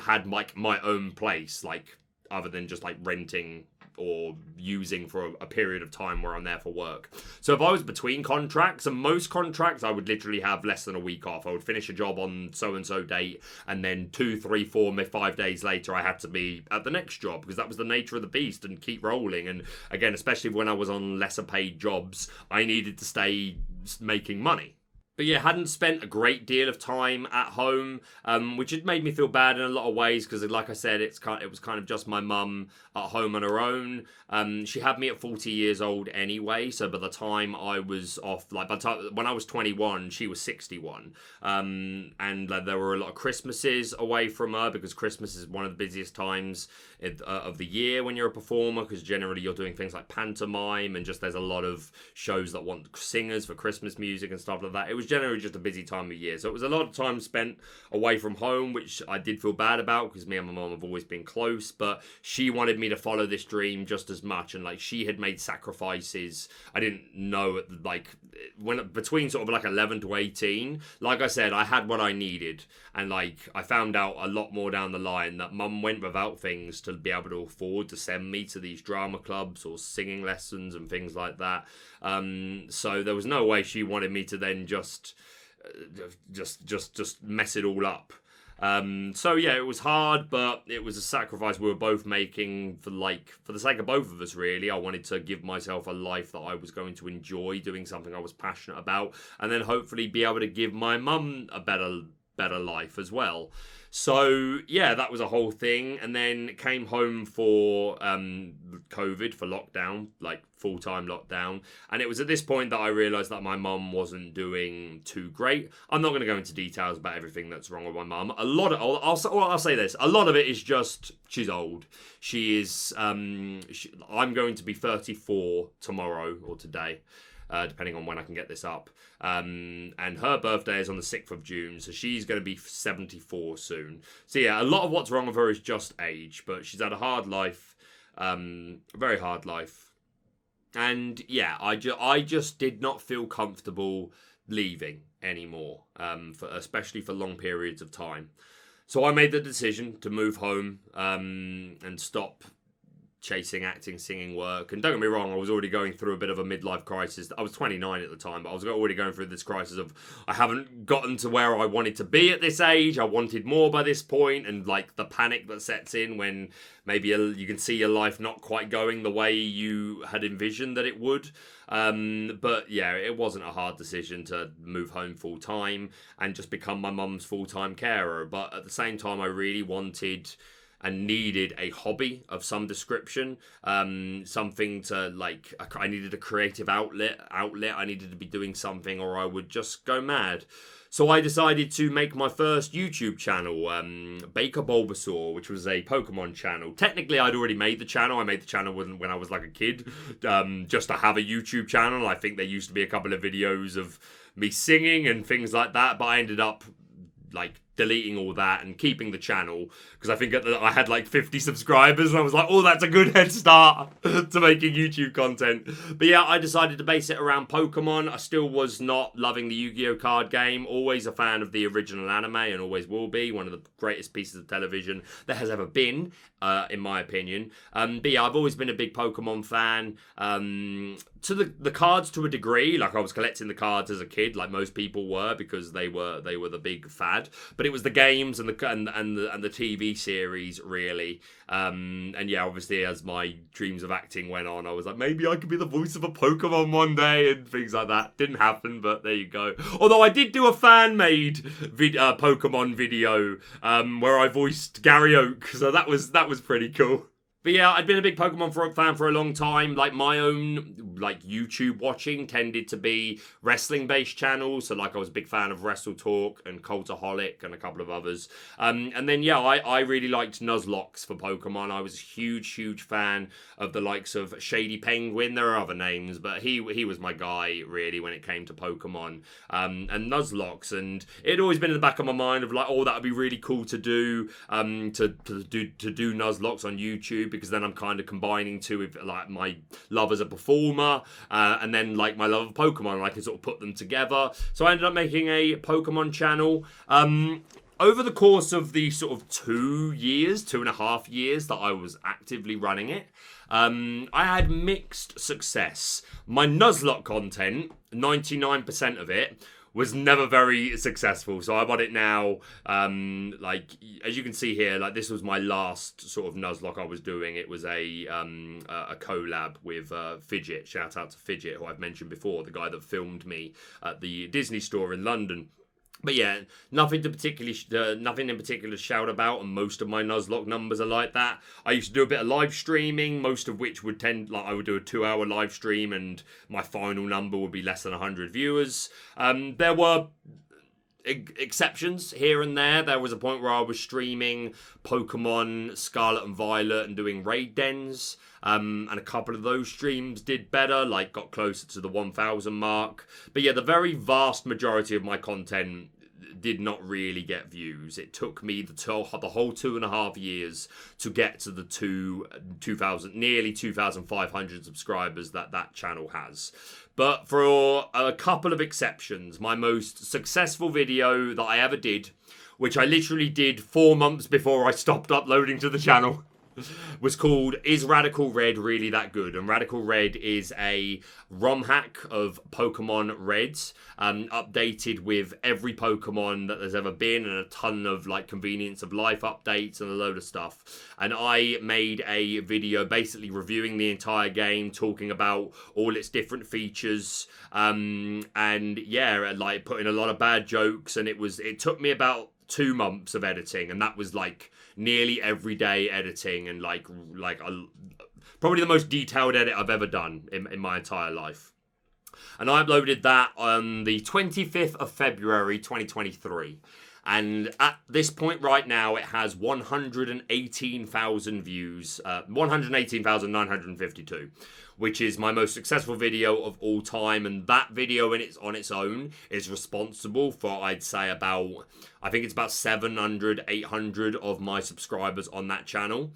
had like my own place, like, other than just like renting or using for a period of time where I'm there for work. So if I was between contracts, and most contracts I would literally have less than a week off. I would finish a job on so-and-so date, and then 2, 3, 4, 5 days later I had to be at the next job, because that was the nature of the beast, and keep rolling. And again, especially when I was on lesser paid jobs, I needed to stay making money. But yeah, hadn't spent a great deal of time at home, which had made me feel bad in a lot of ways, because like I said, it was kind of just my mum at home on her own. She had me at 40 years old anyway, so by the time I was off, like when I was 21, she was 61. And there were a lot of Christmases away from her, because Christmas is one of the busiest times of the year when you're a performer, because generally you're doing things like pantomime, and just there's a lot of shows that want singers for Christmas music and stuff like that. It was generally just a busy time of year, so it was a lot of time spent away from home, which I did feel bad about, because me and my mum have always been close, but she wanted me to follow this dream just as much, and like she had made sacrifices I didn't know, like when between sort of like 11 to 18. Like I said, I had what I needed, and like I found out a lot more down the line that mum went without things to be able to afford to send me to these drama clubs or singing lessons and things like that. So there was no way she wanted me to then just mess it all up. So yeah, it was hard, but it was a sacrifice we were both making for the sake of both of us, really. I wanted to give myself a life that I was going to enjoy, doing something I was passionate about, and then hopefully be able to give my mum a better life as well. So yeah, that was a whole thing, and then came home for COVID, for lockdown, like full-time lockdown, and it was at this point that I realised that my mum wasn't doing too great. I'm not going to go into details about everything that's wrong with my mum. I'll say this, a lot of it is just she's old. She is. I'm going to be 34 tomorrow or today. Depending on when I can get this up. And her birthday is on the 6th of June, so she's going to be 74 soon. So yeah, a lot of what's wrong with her is just age, but she's had a hard life, a very hard life. And yeah, I just did not feel comfortable leaving anymore, especially for long periods of time. So I made the decision to move home and stop chasing acting, singing work. And don't get me wrong, I was already going through a bit of a midlife crisis. I was 29 at the time, but I was already going through this crisis of I haven't gotten to where I wanted to be at this age. I wanted more by this point, and like the panic that sets in when maybe you can see your life not quite going the way you had envisioned that it would. But yeah, it wasn't a hard decision to move home full time and just become my mum's full-time carer. But at the same time, I really wanted and needed a hobby of some description, something to like, I needed a creative outlet, I needed to be doing something or I would just go mad. So I decided to make my first YouTube channel, Bcoming, which was a Pokemon channel. Technically, I'd already made the channel. I made the channel when I was like a kid, just to have a YouTube channel. I think there used to be a couple of videos of me singing and things like that, but I ended up like deleting all that and keeping the channel because I think I had like 50 subscribers and I was like, oh, that's a good head start to making YouTube content. But yeah, I decided to base it around Pokemon. I still was not loving the Yu-Gi-Oh card game. Always a fan of the original anime and always will be. One of the greatest pieces of television there has ever been, in my opinion. But yeah, I've always been a big Pokemon fan. To the cards to a degree, like I was collecting the cards as a kid, like most people were, because they were the big fad. But it was the games and the TV series, really. And yeah, obviously, as my dreams of acting went on, I was like, maybe I could be the voice of a Pokemon one day and things like that. Didn't happen, but there you go. Although I did do a fan-made Pokemon video where I voiced Gary Oak, so that was pretty cool. But yeah, I'd been a big Pokemon fan for a long time. Like, my own like YouTube watching tended to be wrestling based channels. So like I was a big fan of Wrestle Talk and Cultaholic and a couple of others. And then yeah, I really liked Nuzlocke for Pokemon. I was a huge fan of the likes of Shady Penguin. There are other names, but he was my guy really when it came to Pokemon. And Nuzlocke, and it had always been in the back of my mind of like, oh, that would be really cool to do, to do Nuzlocke on YouTube, because then I'm kind of combining two with like my love as a performer, and then like my love of Pokemon, and I can sort of put them together. So I ended up making a Pokemon channel. Over the course of the sort of 2.5 years that I was actively running it, I had mixed success. My Nuzlocke content, 99% of it, was never very successful. So I'm on it now. Like, as you can see here, like this was my last sort of Nuzlocke I was doing. It was a collab with Fidget. Shout out to Fidget, who I've mentioned before, the guy that filmed me at the Disney store in London. But yeah, nothing in particular to shout about, and most of my Nuzlocke numbers are like that. I used to do a bit of live streaming, most of which would I would do a 2-hour live stream, and my final number would be less than 100 viewers. There were exceptions here and there. There was a point where I was streaming Pokemon Scarlet and Violet and doing raid dens. And a couple of those streams did better, like got closer to the 1,000 mark. But yeah, the very vast majority of my content did not really get views. It took me the whole 2.5 years to get to the 2,000, nearly 2,500 subscribers that channel has. But for a couple of exceptions, my most successful video that I ever did, which I literally did 4 months before I stopped uploading to the channel, was called Is Radical Red Really That Good? And Radical Red is a ROM hack of Pokemon Reds, updated with every Pokemon that there's ever been, and a ton of like convenience of life updates and a load of stuff. And I made a video basically reviewing the entire game, talking about all its different features, and yeah, like putting a lot of bad jokes. And it took me about 2 months of editing, and that was like nearly every day editing, and like probably the most detailed edit I've ever done in my entire life. And I uploaded that on the 25th of February 2023. And at this point right now, it has 118,000 views, 118,952, which is my most successful video of all time. And that video on its own is responsible for, I'd say, I think it's about 700, 800 of my subscribers on that channel,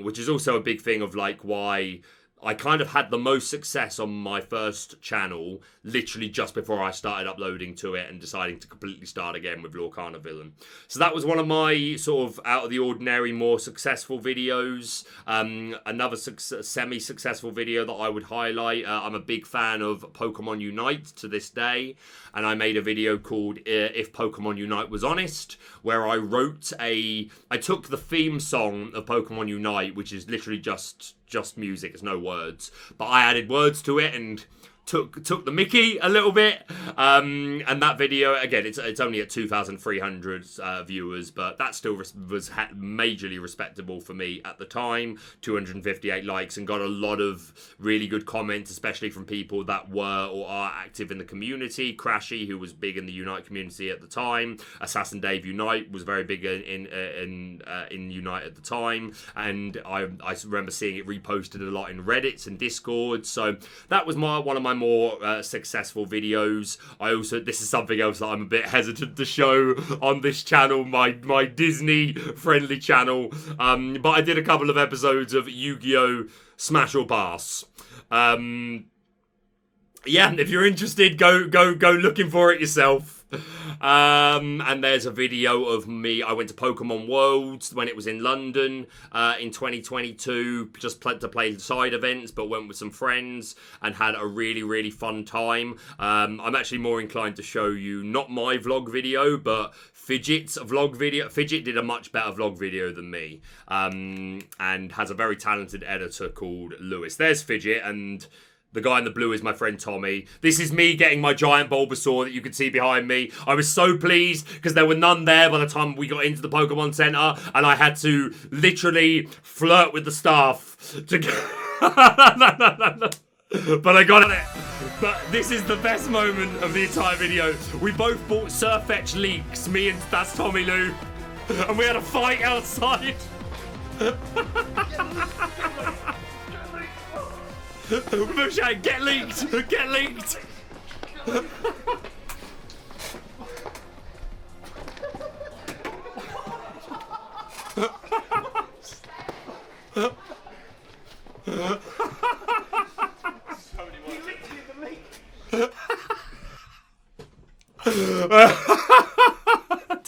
which is also a big thing of like why I kind of had the most success on my first channel literally just before I started uploading to it and deciding to completely start again with Lorcana Villain. So that was one of my sort of out of the ordinary, more successful videos. Another semi-successful video that I would highlight, I'm a big fan of Pokemon Unite to this day, and I made a video called If Pokemon Unite Was Honest, where I took the theme song of Pokemon Unite, which is literally just music, it's no words, but I added words to it and took the mickey a little bit, and that video, again, it's only at 2,300 viewers, but that still was majorly respectable for me at the time. 258 likes, and got a lot of really good comments, especially from people that were or are active in the community. Crashy, who was big in the Unite community at the time. Assassin Dave Unite was very big in Unite at the time, and I remember seeing it reposted a lot in Reddits and Discord. So that was one of my more successful videos. This is something else that I'm a bit hesitant to show on this channel, my Disney friendly channel, but I did a couple of episodes of Yu-Gi-Oh! Smash or Pass. Yeah, if you're interested, go looking for it yourself. And there's a video of me. I went to Pokemon Worlds when it was in London in 2022, just to play side events, but went with some friends and had a really, really fun time. I'm actually more inclined to show you not my vlog video, but Fidget's vlog video. Fidget did a much better vlog video than me, and has a very talented editor called Lewis. There's Fidget, and the guy in the blue is my friend Tommy. This is me getting my giant Bulbasaur that you can see behind me. I was so pleased because there were none there by the time we got into the Pokemon Center, and I had to literally flirt with the staff to get... But I got it. But this is the best moment of the entire video. We both bought Surfetch leaks, me and that's Tommy Lou. And we had a fight outside. We both shouting, get leaked! Get leaked!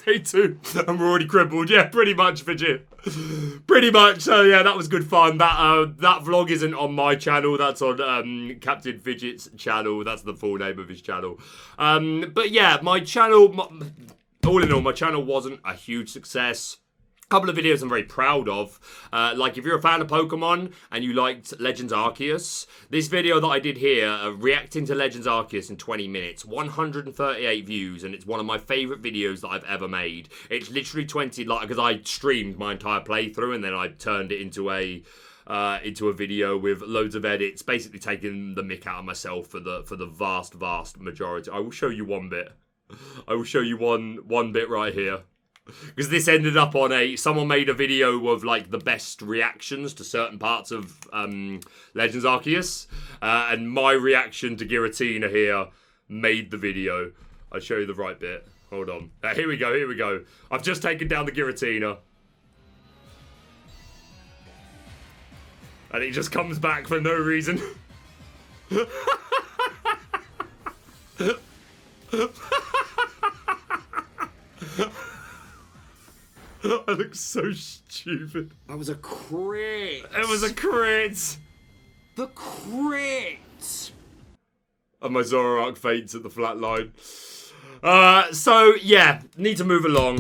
Day 2, and we're already crippled. Yeah, pretty much, Fidget. Pretty much. So yeah, that was good fun. That vlog isn't on my channel. That's on Captain Fidget's channel. That's the full name of his channel. But yeah, my channel, all in all, my channel wasn't a huge success. Couple of videos I'm very proud of. Like if you're a fan of Pokemon and you liked Legends Arceus, this video that I did here, reacting to Legends Arceus in 20 minutes, 138 views, and it's one of my favourite videos that I've ever made. It's literally 20, like, because I streamed my entire playthrough and then I turned it into a video with loads of edits, basically taking the mick out of myself for the vast majority. I will show you one bit. I will show you one bit right here. Because this ended up on someone made a video of like the best reactions to certain parts of Legends Arceus, and my reaction to Giratina here made the video. I'll show you the right bit. Hold on. Here we go. I've just taken down the Giratina. And it just comes back for no reason. I look so stupid. That was a crit. It was a crit. The crit. And my Zoroark faints at the flat line. So, yeah, need to move along.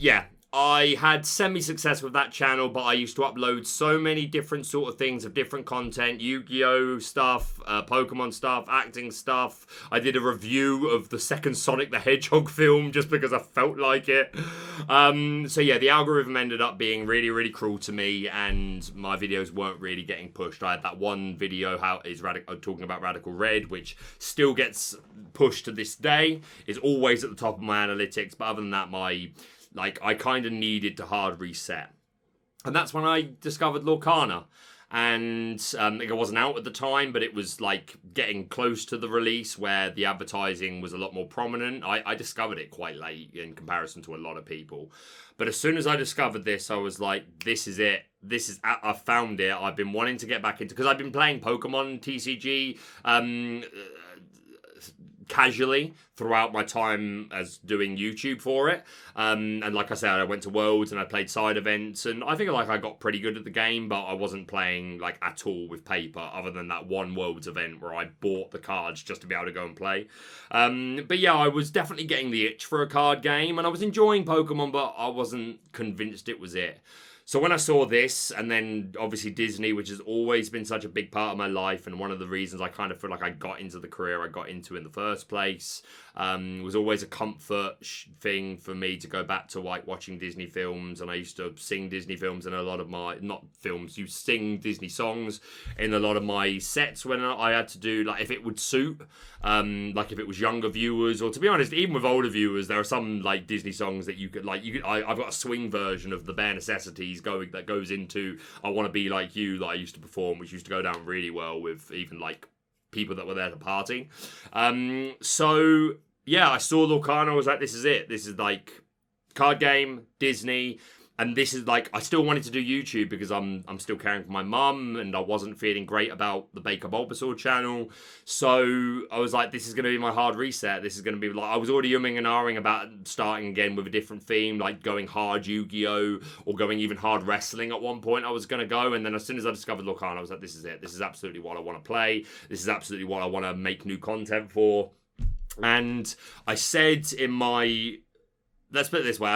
Yeah, I had semi-success with that channel, but I used to upload so many different sort of things of different content. Yu-Gi-Oh stuff, Pokemon stuff, acting stuff. I did a review of the second Sonic the Hedgehog film just because I felt like it. So yeah, the algorithm ended up being really, really cruel to me and my videos weren't really getting pushed. I had that one video talking about Radical Red, which still gets pushed to this day. It's always at the top of my analytics, but other than that, I kind of needed to hard reset. And that's when I discovered Lorcana. And it wasn't out at the time, but it was like getting close to the release where the advertising was a lot more prominent. I discovered it quite late in comparison to a lot of people. But as soon as I discovered this, I was like, this is it. I found it. I've been wanting to get back into, because I've been playing Pokemon TCG casually throughout my time as doing YouTube for it. And like I said, I went to Worlds and I played side events, and I think I got pretty good at the game, but I wasn't playing like at all with paper other than that one Worlds event where I bought the cards just to be able to go and play. But yeah, I was definitely getting the itch for a card game and I was enjoying Pokemon, but I wasn't convinced it was it. So when I saw this, and then obviously Disney, which has always been such a big part of my life, and one of the reasons I kind of feel like I got into the career I got into in the first place, was always a comfort thing for me to go back to like watching Disney films. And I used to sing Disney films in a lot of my, not films, you sing Disney songs in a lot of my sets when I had to do, like if it would suit, like if it was younger viewers, or to be honest, even with older viewers, there are some like Disney songs that I've got a swing version of The Bare Necessities that goes into I Want to Be Like You that I used to perform, which used to go down really well with even like people that were there to party. So yeah, I saw Lorcana, I was like, this is it. This is like card game, Disney. And this is like, I still wanted to do YouTube because I'm still caring for my mum and I wasn't feeling great about the Baker Bulbasaur channel. So I was like, this is going to be my hard reset. This is going to be like, I was already umming and ahhing about starting again with a different theme, like going hard Yu-Gi-Oh! Or going even hard wrestling at one point I was going to go. And then as soon as I discovered Lorcana, I was like, this is it. This is absolutely what I want to play. This is absolutely what I want to make new content for. And I said in my... Let's put it this way,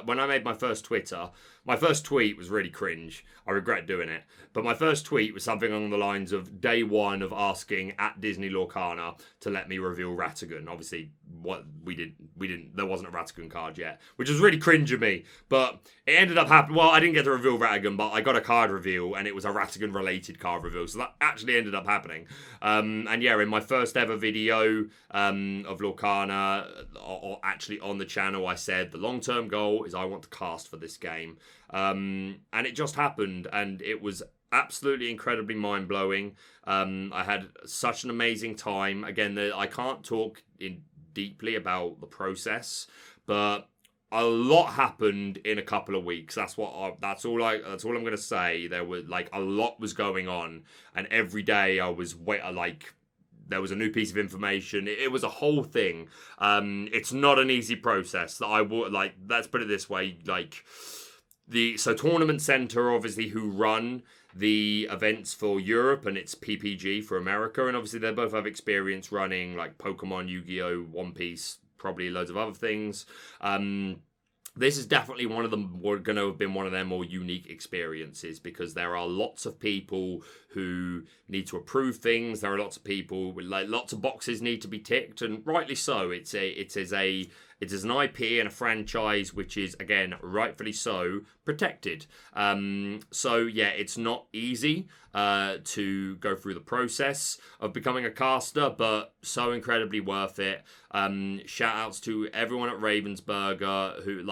when I made my first Twitter, My first tweet was really cringe. I regret doing it. But my first tweet was something along the lines of day one of asking at Disney Lorcana to let me reveal Ratigan. Obviously, what we didn't. There wasn't a Ratigan card yet, which was really cringe of me. But it ended up happening. Well, I didn't get to reveal Ratigan, but I got a card reveal, and it was a Ratigan related card reveal. So that actually ended up happening. And yeah, in my first ever video of Lorcana, or actually on the channel, I said the long-term goal is I want to cast for this game. And it just happened, and it was absolutely incredibly mind-blowing. I had such an amazing time. Again, I can't talk deeply about the process, but a lot happened in a couple of weeks. That's all I'm going to say. There was like a lot was going on, and every day I was there was a new piece of information. It was a whole thing. It's not an easy process. That I would like. Let's put it this way. Like so Tournament Center, obviously, who run the events for Europe, and it's PPG for America, and obviously they both have experience running like Pokemon, Yu-Gi-Oh, One Piece, probably loads of other things. This is definitely one of them. We're going to have been one of their more unique experiences because there are lots of people who need to approve things. There are lots of people with lots of boxes need to be ticked, and rightly so. It is an IP and a franchise which is, again, rightfully so, protected. So yeah, it's not easy to go through the process of becoming a caster, but so incredibly worth it. Shout outs to everyone at Ravensburger who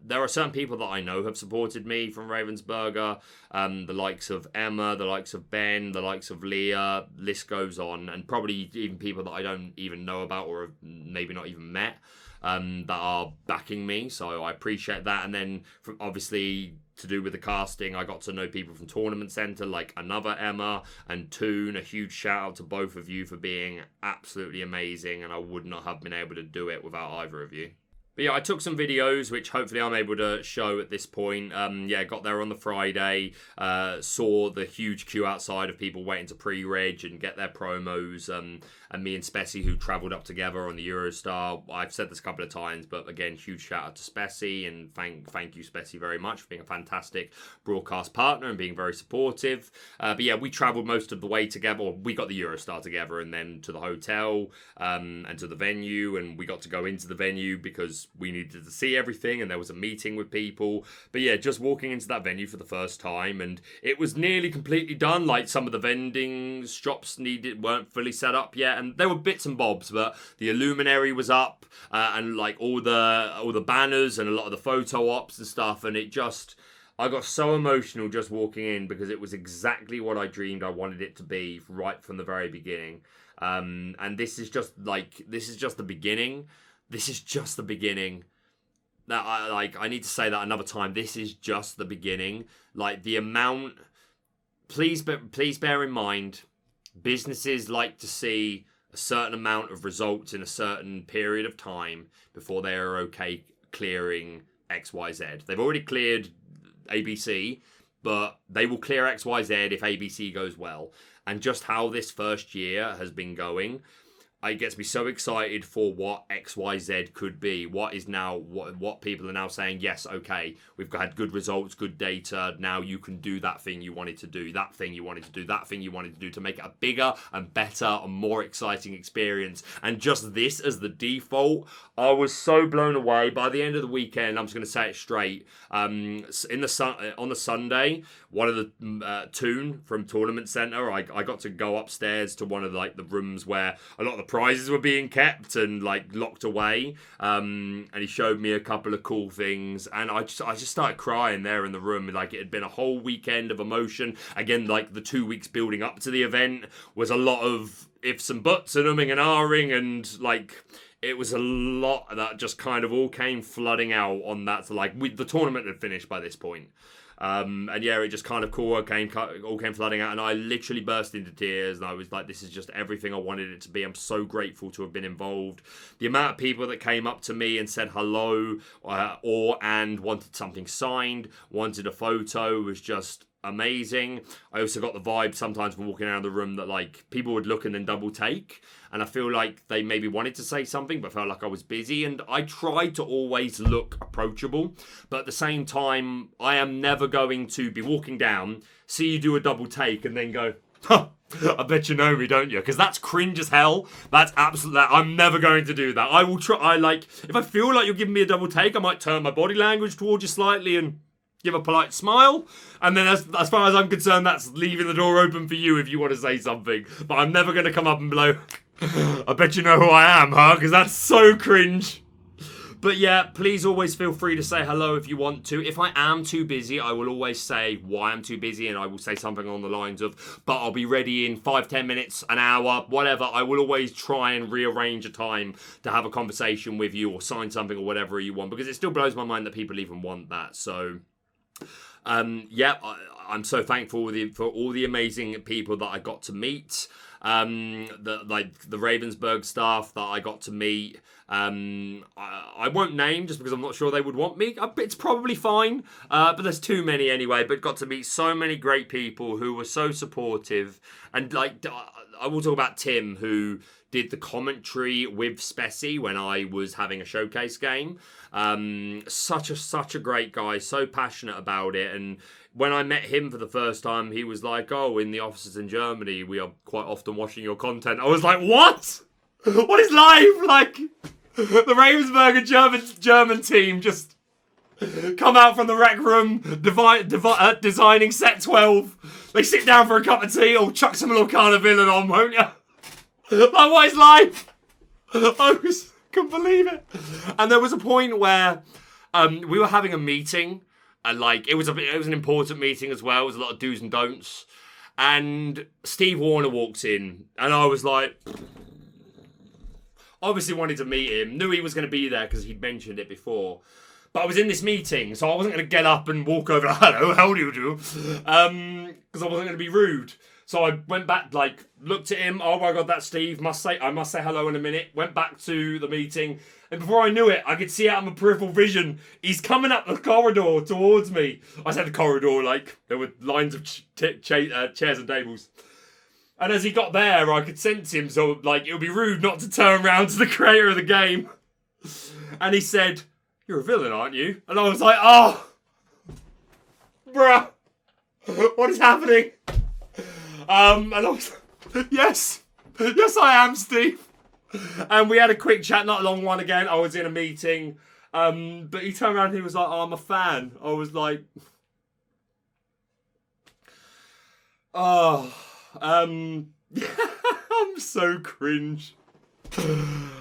there are certain people that I know have supported me from Ravensburger, the likes of Emma, the likes of Ben, the likes of Leah, list goes on, and probably even people that I don't even know about or have maybe not even met, that are backing me, so I appreciate that. And then obviously to do with the casting, I got to know people from Tournament Center like another Emma and Toon. A huge shout out to both of you for being absolutely amazing, and I would not have been able to do it without either of you. But yeah, I took some videos, which hopefully I'm able to show at this point. Yeah, got there on the Friday, saw the huge queue outside of people waiting to pre-reg and get their promos, and me and Spessy, who travelled up together on the Eurostar. I've said this a couple of times, but again, huge shout out to Spessy, and thank you, Spessy, very much for being a fantastic broadcast partner and being very supportive. But yeah, we travelled most of the way together, or we got the Eurostar together, and then to the hotel, and to the venue, and we got to go into the venue because we needed to see everything, and there was a meeting with people. But yeah, just walking into that venue for the first time, and it was nearly completely done. Like, some of the vending shops weren't fully set up yet, and there were bits and bobs, but the illuminary was up, and like all the banners and a lot of the photo ops and stuff, and I got so emotional just walking in because it was exactly what I dreamed I wanted it to be right from the very beginning. And this is just the beginning. This is just the beginning. That I need to say that another time. This is just the beginning. Like, the amount. Please bear in mind, businesses like to see a certain amount of results in a certain period of time before they are okay clearing XYZ. They've already cleared ABC, but they will clear XYZ if ABC goes well. And just how this first year has been going, it gets me so excited for what XYZ could be. What is now, what people are now saying, yes, okay, we've had good results, good data. Now you can do that thing you wanted to do, that thing you wanted to do, that thing you wanted to do to make it a bigger and better and more exciting experience. And just this as the default, I was so blown away. By the end of the weekend, I'm just going to say it straight. On the Sunday, one of the Toon from Tournament Center, I got to go upstairs to one of the rooms where a lot of the prizes were being kept and locked away, and he showed me a couple of cool things, and I just started crying there in the room. Like, it had been a whole weekend of emotion. Again, the 2 weeks building up to the event was a lot of ifs and buts and umming and ahhing, and it was a lot that just kind of all came flooding out on that. So the tournament had finished by this point. And yeah, it just kind of all came flooding out, and I literally burst into tears, and I was like, this is just everything I wanted it to be. I'm so grateful to have been involved. The amount of people that came up to me and said hello, and wanted something signed, wanted a photo, was just amazing. I also got the vibe sometimes from walking around the room that like people would look and then double take. And I feel like they maybe wanted to say something, but felt like I was busy. And I tried to always look approachable. But at the same time, I am never going to be walking down, see you do a double take, and then go, huh, I bet you know me, don't you? Because that's cringe as hell. That's absolutely... I'm never going to do that. I will try... if I feel like you're giving me a double take, I might turn my body language towards you slightly and give a polite smile. And then as far as I'm concerned, that's leaving the door open for you if you want to say something. But I'm never going to come up and blow... I bet you know who I am, huh? Because that's so cringe. But yeah, please always feel free to say hello if you want to. If I am too busy, I will always say why I'm too busy, and I will say something on the lines of, but I'll be ready in 5-10 minutes, an hour, whatever. I will always try and rearrange a time to have a conversation with you or sign something or whatever you want, because it still blows my mind that people even want that. So yeah, I'm so thankful for all the amazing people that I got to meet. The Ravensburger staff that I got to meet. I won't name just because I'm not sure they would want me. It's probably fine, but there's too many anyway. But got to meet so many great people who were so supportive. And like, I will talk about Tim, who did the commentary with Spessy when I was having a showcase game. Such a great guy, so passionate about it. And when I met him for the first time, he was like, oh, in the offices in Germany, we are quite often watching your content. I was like, what? What is live? Like, the Ravensburger German team just come out from the rec room, designing set 12. They sit down for a cup of tea, or chuck some Lorcana Villain on, won't you? Like, what is live? I couldn't believe it. And there was a point where we were having a meeting, and like it was an important meeting as well. It was a lot of do's and don'ts. And Steve Warner walks in, and I was like, obviously wanted to meet him. Knew he was going to be there because he'd mentioned it before. But I was in this meeting, so I wasn't going to get up and walk over, hello, how do you do? Because I wasn't going to be rude. So I went back, like, looked at him. Oh my God, that's Steve. I must say hello in a minute. Went back to the meeting. And before I knew it, I could see out of my peripheral vision, he's coming up the corridor towards me. I said the corridor, like, there were lines of chairs and tables. And as he got there, I could sense him. So, like, it would be rude not to turn around to the creator of the game. And he said, you're a villain, aren't you? And I was like, oh, bruh, what is happening? And I was like, yes, I am, Steve. And we had a quick chat, not a long one again. I was in a meeting, but he turned around and he was like, oh, I'm a fan. I was like, oh, I'm so cringe.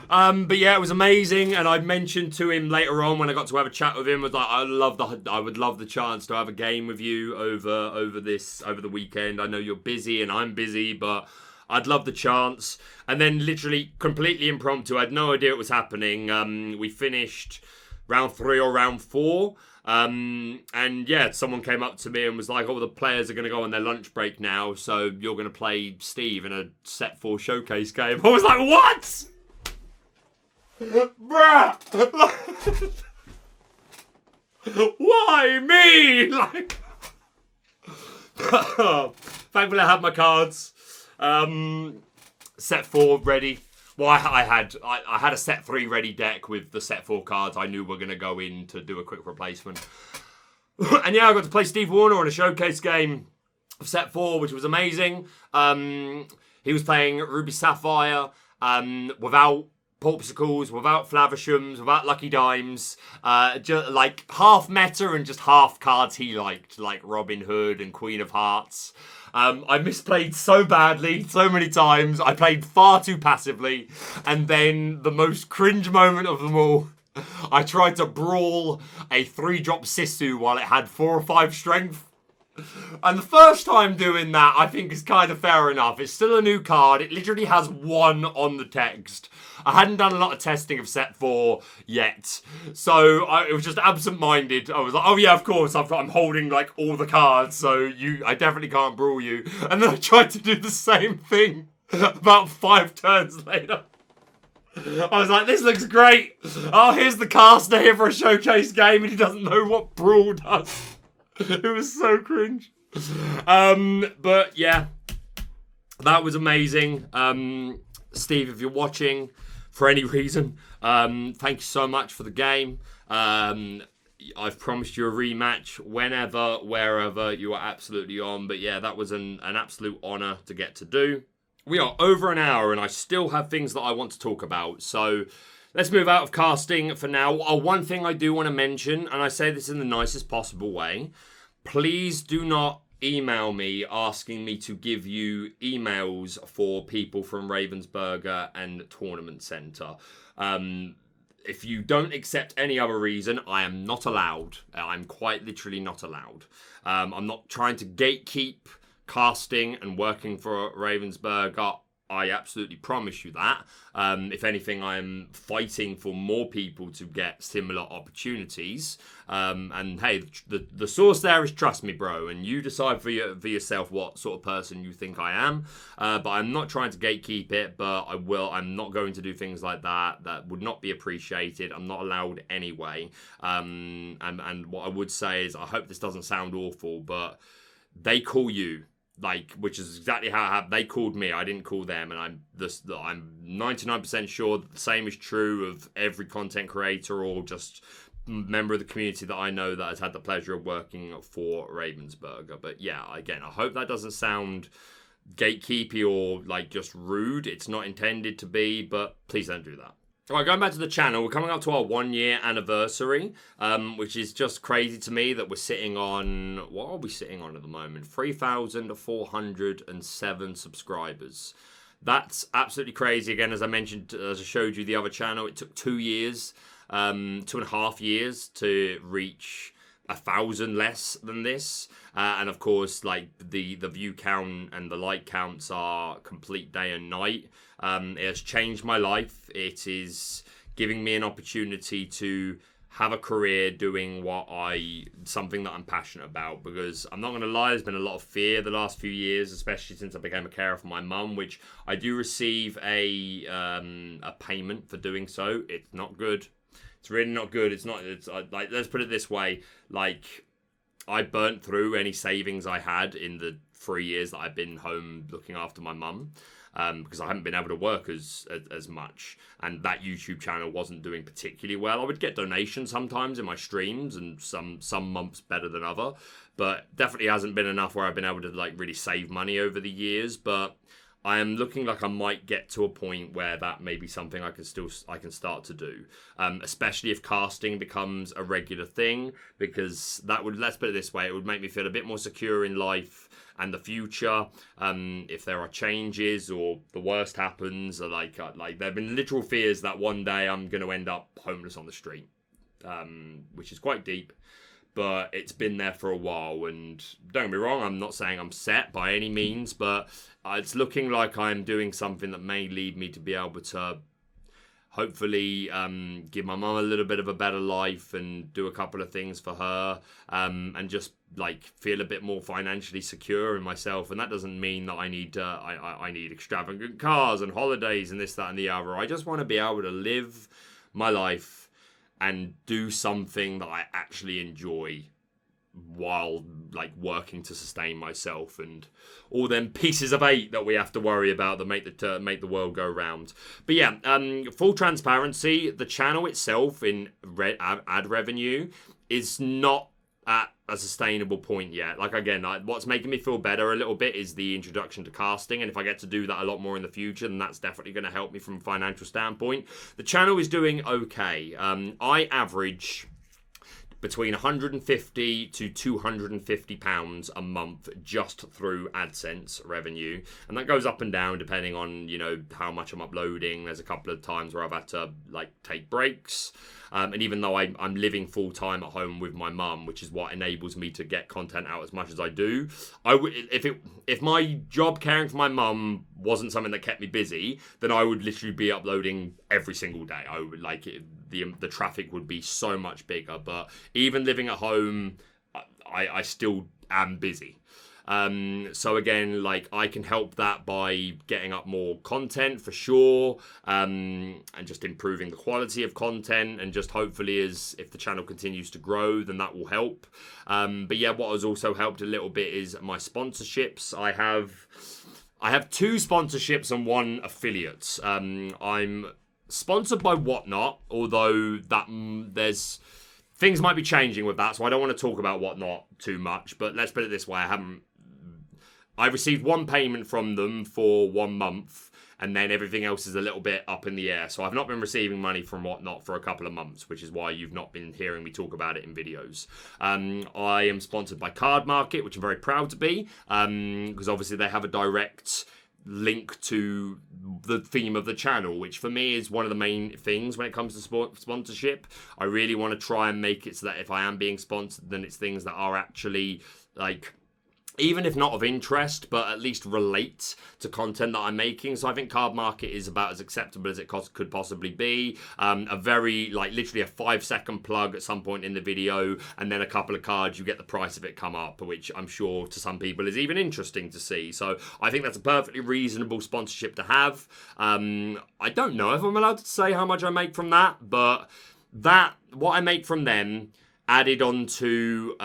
But yeah, it was amazing, and I mentioned to him later on when I got to have a chat with him, I was like, I would love the chance to have a game with you over the weekend. I know you're busy and I'm busy, but I'd love the chance. And then literally completely impromptu, I had no idea it was happening. We finished round 3 or round 4. And yeah, someone came up to me and was like, oh, the players are going to go on their lunch break now, so you're going to play Steve in a set 4 showcase game. I was like, what? Bruh! Why me? Like, thankfully I had my cards. Set 4 ready. Well, I had a set 3 ready deck with the set 4 cards I knew were going to go in to do a quick replacement. And yeah, I got to play Steve Warner on a showcase game of set 4, which was amazing. He was playing Ruby Sapphire without Popsicles, without Flavishams, without Lucky Dimes. Just like half meta and just half cards he liked, like Robin Hood and Queen of Hearts. I misplayed so badly, so many times. I played far too passively. And then the most cringe moment of them all, I tried to brawl a 3-drop Sisu while it had 4 or 5 strength. And the first time doing that, I think is kind of fair enough. It's still a new card. It literally has 1 on the text. I hadn't done a lot of testing of set 4 yet. So it was just absent-minded. I was like, oh yeah, of course, I'm holding like all the cards, so I definitely can't brawl you. And then I tried to do the same thing about 5 turns later. I was like, this looks great. Oh, here's the caster here for a showcase game and he doesn't know what brawl does. It was so cringe. But yeah, that was amazing. Steve, if you're watching for any reason, thank you so much for the game. I've promised you a rematch whenever, wherever you are absolutely on. But yeah, that was an absolute honour to get to do. We are over an hour and I still have things that I want to talk about. So let's move out of casting for now. One thing I do want to mention, and I say this in the nicest possible way, please do not email me asking me to give you emails for people from Ravensburger and Tournament Centre. If you don't accept any other reason, I am not allowed. I'm quite literally not allowed. I'm not trying to gatekeep casting and working for Ravensburger. I absolutely promise you that. If anything, I'm fighting for more people to get similar opportunities. And hey, the source there is trust me, bro. And you decide for yourself what sort of person you think I am. But I'm not trying to gatekeep it, but I'm not going to do things like that. That would not be appreciated. I'm not allowed anyway. And what I would say is, I hope this doesn't sound awful, but they call you. Which is exactly how it happened. They called me. I didn't call them, and I'm 99% sure that the same is true of every content creator or just member of the community that I know that has had the pleasure of working for Ravensburger. But yeah, again, I hope that doesn't sound gatekeepy or just rude. It's not intended to be, but please don't do that. Alright, going back to the channel, we're coming up to our 1 year anniversary, which is just crazy to me that we're sitting on, what are we sitting on at the moment? 3,407 subscribers. That's absolutely crazy. Again, as I mentioned, as I showed you the other channel, it took 2 years, 2.5 years to reach 1,000 less than this. And of course, the view count and the like counts are complete day and night. It has changed my life. It is giving me an opportunity to have a career doing something that I'm passionate about, because I'm not going to lie, there's been a lot of fear the last few years, especially since I became a carer for my mum, which I do receive a payment for doing so. It's not good. It's really not good. It's let's put it this way. I burnt through any savings I had in the 3 years that I've been home looking after my mum. Because I haven't been able to work as much, and that YouTube channel wasn't doing particularly well. I would get donations sometimes in my streams, and some months better than other, but definitely hasn't been enough where I've been able to really save money over the years. But I am looking like I might get to a point where that may be something I can start to do, especially if casting becomes a regular thing, because that would, let's put it this way, it would make me feel a bit more secure in life and the future. If there are changes or the worst happens, or there have been literal fears that one day I'm going to end up homeless on the street, which is quite deep. But it's been there for a while, and don't get me wrong, I'm not saying I'm set by any means, but it's looking like I'm doing something that may lead me to be able to hopefully give my mum a little bit of a better life and do a couple of things for her, and just feel a bit more financially secure in myself. And that doesn't mean that I need I need extravagant cars and holidays and this, that, and the other. I just want to be able to live my life and do something that I actually enjoy while working to sustain myself and all them pieces of 8 that we have to worry about that make the world go round. But yeah, full transparency, the channel itself in ad revenue is not at a sustainable point yet. What's making me feel better a little bit is the introduction to casting, and if I get to do that a lot more in the future, then that's definitely going to help me from a financial standpoint. The channel is doing okay. I average between £150 to £250 a month just through AdSense revenue, and that goes up and down depending on how much I'm uploading. There's a couple of times where I've had to take breaks, and even though I'm living full time at home with my mum, which is what enables me to get content out as much as I do, if my job caring for my mum wasn't something that kept me busy, then I would literally be uploading every single day. I would the traffic would be so much bigger. But even living at home, I still am busy. So again, like, I can help that by getting up more content for sure, and just improving the quality of content, and just hopefully if the channel continues to grow, then that will help. But yeah, what has also helped a little bit is my sponsorships. I have 2 sponsorships and 1 affiliate. I'm sponsored by Whatnot, although there's things might be changing with that, so I don't want to talk about Whatnot too much. But let's put it this way: I received 1 payment from them for 1 month, and then everything else is a little bit up in the air. So I've not been receiving money from Whatnot for a couple of months, which is why you've not been hearing me talk about it in videos. I am sponsored by Cardmarket, which I'm very proud to be, because obviously they have a direct link to the theme of the channel, which for me is one of the main things when it comes to sponsorship. I really want to try and make it so that if I am being sponsored, then it's things that are actually, like, even if not of interest, but at least relate to content that I'm making. So I think Cardmarket is about as acceptable as it could possibly be. A very, like, literally a 5-second plug at some point in the video, and then a couple of cards, you get the price of it come up, which I'm sure to some people is even interesting to see. So I think that's a perfectly reasonable sponsorship to have. I don't know if I'm allowed to say how much I make from that, but what I make from them added on to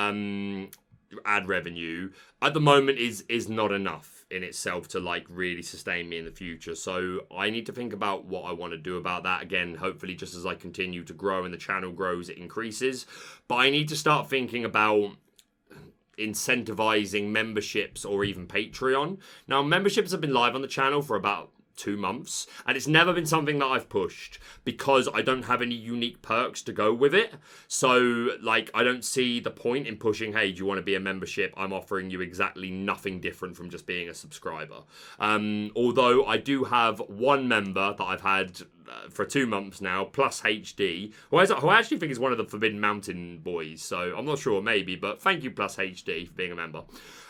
ad revenue at the moment is not enough in itself to, like, really sustain me in the future. So I need to think about what I want to do about that. Again, hopefully just as I continue to grow and the channel grows, it increases. But I need to start thinking about incentivizing memberships or even Patreon. Now, memberships have been live on the channel for about 2 months, and it's never been something that I've pushed because I don't have any unique perks to go with it. So, like, I don't see the point in pushing, hey, do you want to be a membership? I'm offering you exactly nothing different from just being a subscriber. Although I do have 1 member that I've had for 2 months now, plus HD, who I actually think is one of the Forbidden Mountain boys, so I'm not sure, maybe, but thank you, plus HD, for being a member.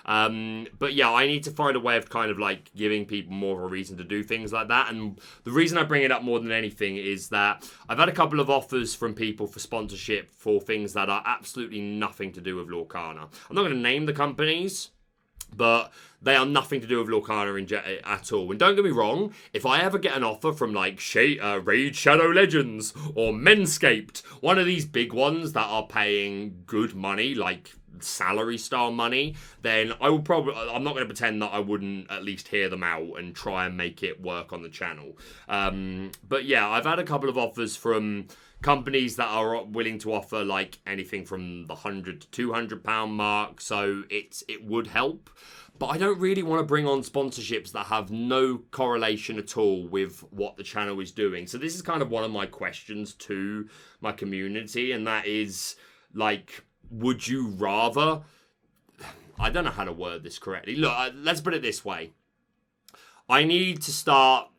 But yeah, I need to find a way of kind of, like, giving people more of a reason to do things like that. And the reason I bring it up more than anything is that I've had a couple of offers from people for sponsorship for things that are absolutely nothing to do with Lorcana. I'm not going to name the companies, but they are nothing to do with Lorcana at all. And don't get me wrong, if I ever get an offer from, like, Raid Shadow Legends or Manscaped, one of these big ones that are paying good money, like salary style money, then I'm not going to pretend that I wouldn't at least hear them out and try and make it work on the channel. But yeah, I've had a couple of offers from companies that are willing to offer, like, anything from the £100 to £200 mark, so it would help. But I don't really want to bring on sponsorships that have no correlation at all with what the channel is doing. So this is kind of one of my questions to my community, and that is, like, would you rather... I don't know how to word this correctly. Look, let's put it this way. I need to start,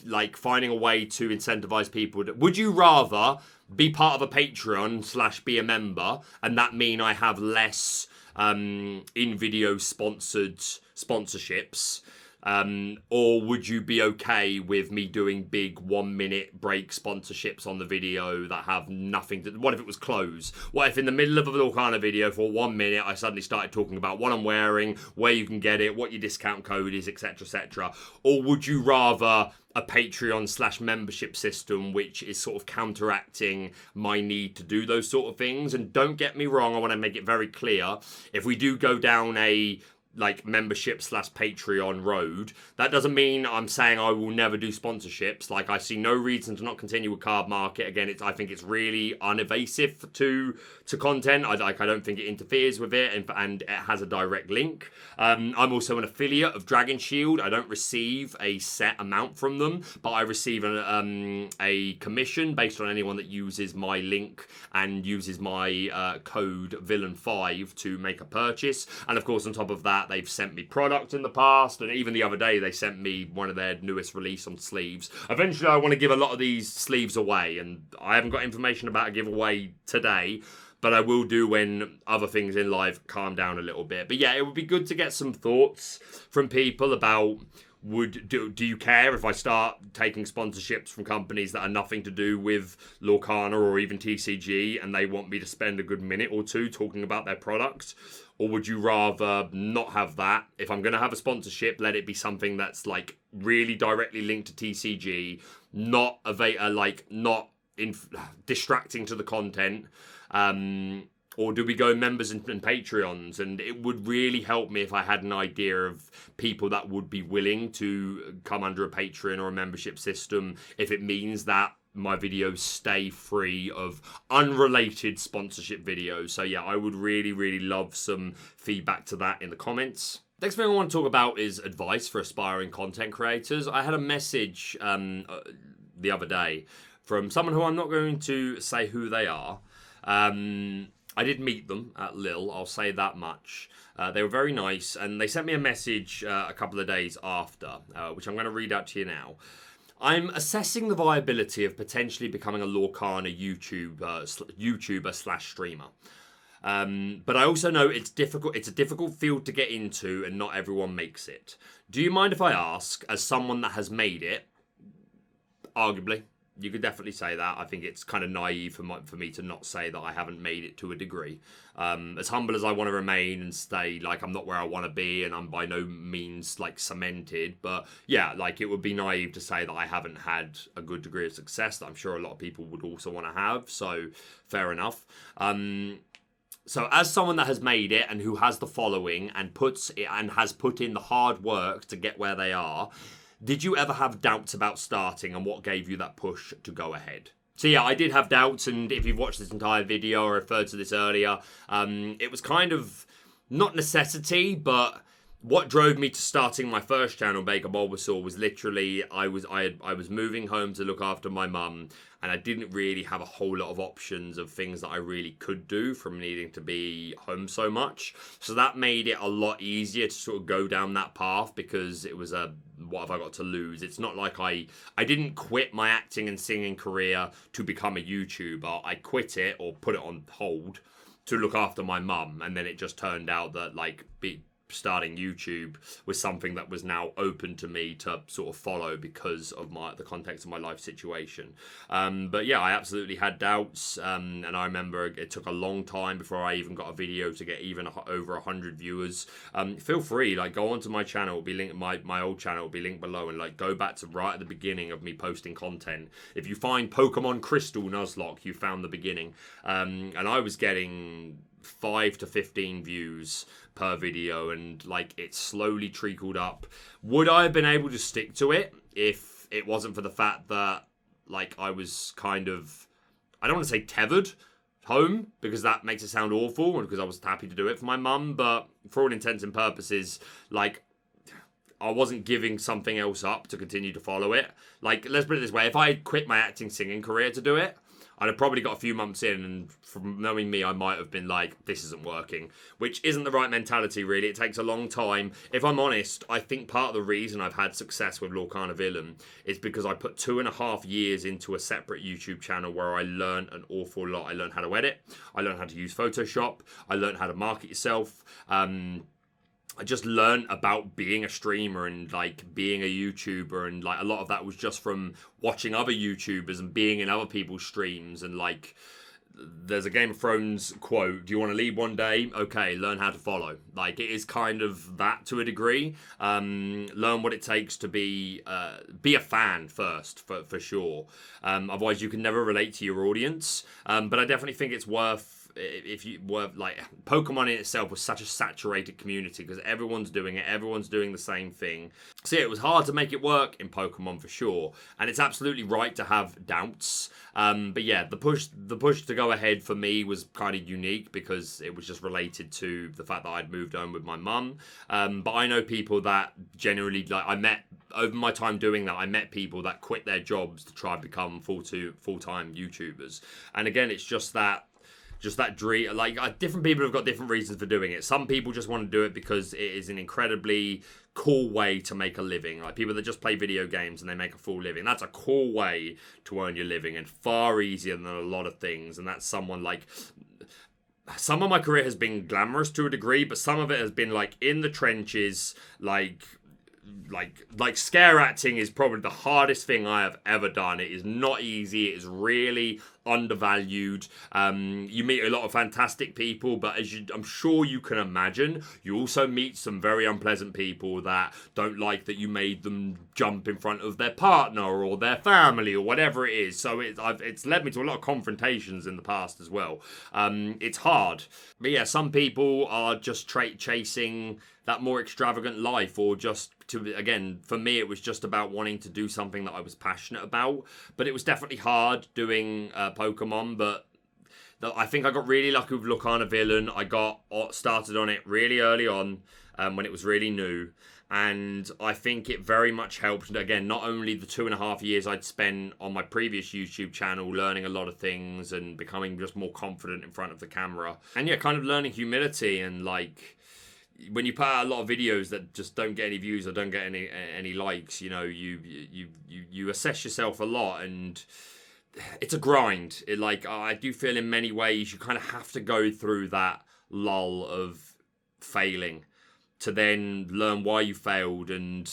like, finding a way to incentivize people. Would you rather be part of a Patreon / be a member, and that mean I have less in-video sponsorships? Or would you be okay with me doing big 1-minute break sponsorships on the video that have nothing to... What if it was clothes? What if in the middle of a Lorcana video for 1 minute I suddenly started talking about what I'm wearing, where you can get it, what your discount code is, etc, etc? Or would you rather a Patreon / membership system which is sort of counteracting my need to do those sort of things? And don't get me wrong, I want to make it very clear, if we do go down a, like, membership / Patreon road, that doesn't mean I'm saying I will never do sponsorships. Like, I see no reason to not continue with Cardmarket. Again, I think it's really uninvasive to content. I don't think it interferes with it, and it has a direct link. I'm also an affiliate of Dragon Shield. I don't receive a set amount from them, but I receive a commission based on anyone that uses my link and uses my code Villain5 to make a purchase. And of course, on top of that, they've sent me product in the past, and even the other day they sent me one of their newest release on sleeves. Eventually I want to give a lot of these sleeves away, and I haven't got information about a giveaway today, but I will do when other things in life calm down a little bit. But yeah, it would be good to get some thoughts from people about, do you care if I start taking sponsorships from companies that are nothing to do with Lorcana or even TCG, and they want me to spend a good minute or two talking about their products? Or would you rather not have that? If I'm going to have a sponsorship, let it be something that's like really directly linked to TCG, not distracting to the content. Or do we go members and Patreons? And it would really help me if I had an idea of people that would be willing to come under a Patreon or a membership system, if it means that my videos stay free of unrelated sponsorship videos. So yeah, I would really, really love some feedback to that in the comments. Next thing I want to talk about is advice for aspiring content creators. I had a message the other day from someone who I'm not going to say who they are. I did meet them at Lille, I'll say that much. They were very nice, and they sent me a message a couple of days after, which I'm going to read out to you now. I'm assessing the viability of potentially becoming a Lorcana YouTuber/streamer. But I also know it's difficult. It's a difficult field to get into, and not everyone makes it. Do you mind if I ask, as someone that has made it, arguably, you could definitely say that. I think it's kind of naive for me to not say that I haven't made it to a degree. As humble as I want to remain and stay, like, I'm not where I want to be, and I'm by no means like cemented, but yeah, like, it would be naive to say that I haven't had a good degree of success that I'm sure a lot of people would also want to have, so fair enough. So as someone that has made it and who has the following and has put in the hard work to get where they are, did you ever have doubts about starting, and what gave you that push to go ahead? So yeah, I did have doubts, and if you've watched this entire video or referred to this earlier, it was kind of not necessity, but what drove me to starting my first channel, Bcoming, was literally I was moving home to look after my mum, and I didn't really have a whole lot of options of things that I really could do from needing to be home so much. So that made it a lot easier to sort of go down that path, because it was what have I got to lose? It's not like I didn't quit my acting and singing career to become a YouTuber. I quit it, or put it on hold, to look after my mum, and then it just turned out that starting YouTube was something that was now open to me to sort of follow because of the context of my life situation. But yeah, I absolutely had doubts, and I remember it took a long time before I even got a video to get even over 100 viewers. Feel free, go onto my channel, it'll be linked, my old channel will be linked below, and go back to right at the beginning of me posting content. If you find Pokemon Crystal Nuzlocke, you found the beginning. And I was getting 5 to 15 views per video, and it slowly trickled up. Would I have been able to stick to it if it wasn't for the fact that I was kind of, I don't want to say tethered home, because that makes it sound awful, and because I was happy to do it for my mum, but for all intents and purposes, I wasn't giving something else up to continue to follow it. Let's put it this way, if I had quit my acting singing career to do it, I'd have probably got a few months in, and from knowing me, I might have been this isn't working, which isn't the right mentality, really. It takes a long time. If I'm honest, I think part of the reason I've had success with Lorcana Villain is because I put 2.5 years into a separate YouTube channel where I learned an awful lot. I learned how to edit. I learned how to use Photoshop. I learned how to market yourself. I just learned about being a streamer and being a YouTuber, and a lot of that was just from watching other YouTubers and being in other people's streams. And there's a Game of Thrones quote, do you want to lead one day? Okay, learn how to follow. It is kind of that to a degree. Learn what it takes to be a fan first, for sure. Otherwise you can never relate to your audience. But I definitely think it's worth, if you were Pokemon in itself was such a saturated community because everyone's doing it, everyone's doing the same thing. So yeah, it was hard to make it work in Pokemon for sure, and it's absolutely right to have doubts. But yeah, the push to go ahead for me was kind of unique because it was just related to the fact that I'd moved home with my mum. But I know people that generally I met over my time doing that. I met people that quit their jobs to try and become full-time YouTubers, and again, it's just that dream. Different people have got different reasons for doing it. Some people just want to do it because it is an incredibly cool way to make a living. People that just play video games and they make a full living. That's a cool way to earn your living, and far easier than a lot of things. And that's someone some of my career has been glamorous to a degree, but some of it has been in the trenches, scare acting is probably the hardest thing I have ever done. It is not easy. It is really undervalued. You meet a lot of fantastic people, but I'm sure you can imagine, you also meet some very unpleasant people that don't like that you made them jump in front of their partner or their family or whatever it is. So it's led me to a lot of confrontations in the past as well. It's hard. But yeah, some people are just chasing that more extravagant life, or just again, for me, it was just about wanting to do something that I was passionate about. But it was definitely hard doing Pokemon, but I think I got really lucky with Lorcana Villain. I got started on it really early on when it was really new. And I think it very much helped, again, not only the 2.5 years I'd spent on my previous YouTube channel learning a lot of things and becoming just more confident in front of the camera. And yeah, kind of learning humility, and like, when you put out a lot of videos that just don't get any views or don't get any likes, you know, you assess yourself a lot, and it's a grind. I do feel in many ways you kind of have to go through that lull of failing to then learn why you failed and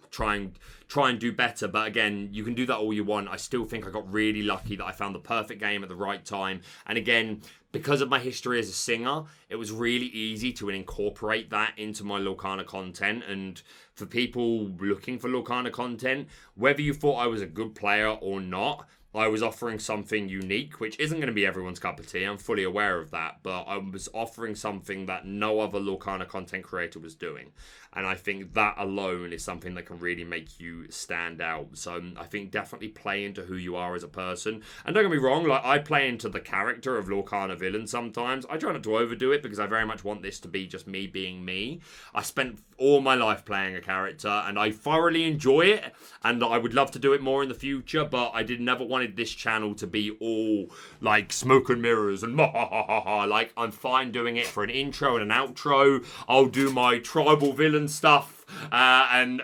try and do better. But again, you can do that all you want. I still think I got really lucky that I found the perfect game at the right time. And again, because of my history as a singer, it was really easy to incorporate that into my Lorcana content. And for people looking for Lorcana content, whether you thought I was a good player or not, I was offering something unique, which isn't going to be everyone's cup of tea. I'm fully aware of that. But I was offering something that no other Lorcana content creator was doing. And I think that alone is something that can really make you stand out. So I think definitely play into who you are as a person. And don't get me wrong, like, I play into the character of Lorcana Villain sometimes. I try not to overdo it because I very much want this to be just me being me. I spent all my life playing a character and I thoroughly enjoy it. And I would love to do it more in the future, but I never wanted this channel to be all like smoke and mirrors and like, I'm fine doing it for an intro and an outro. I'll do my tribal villain stuff and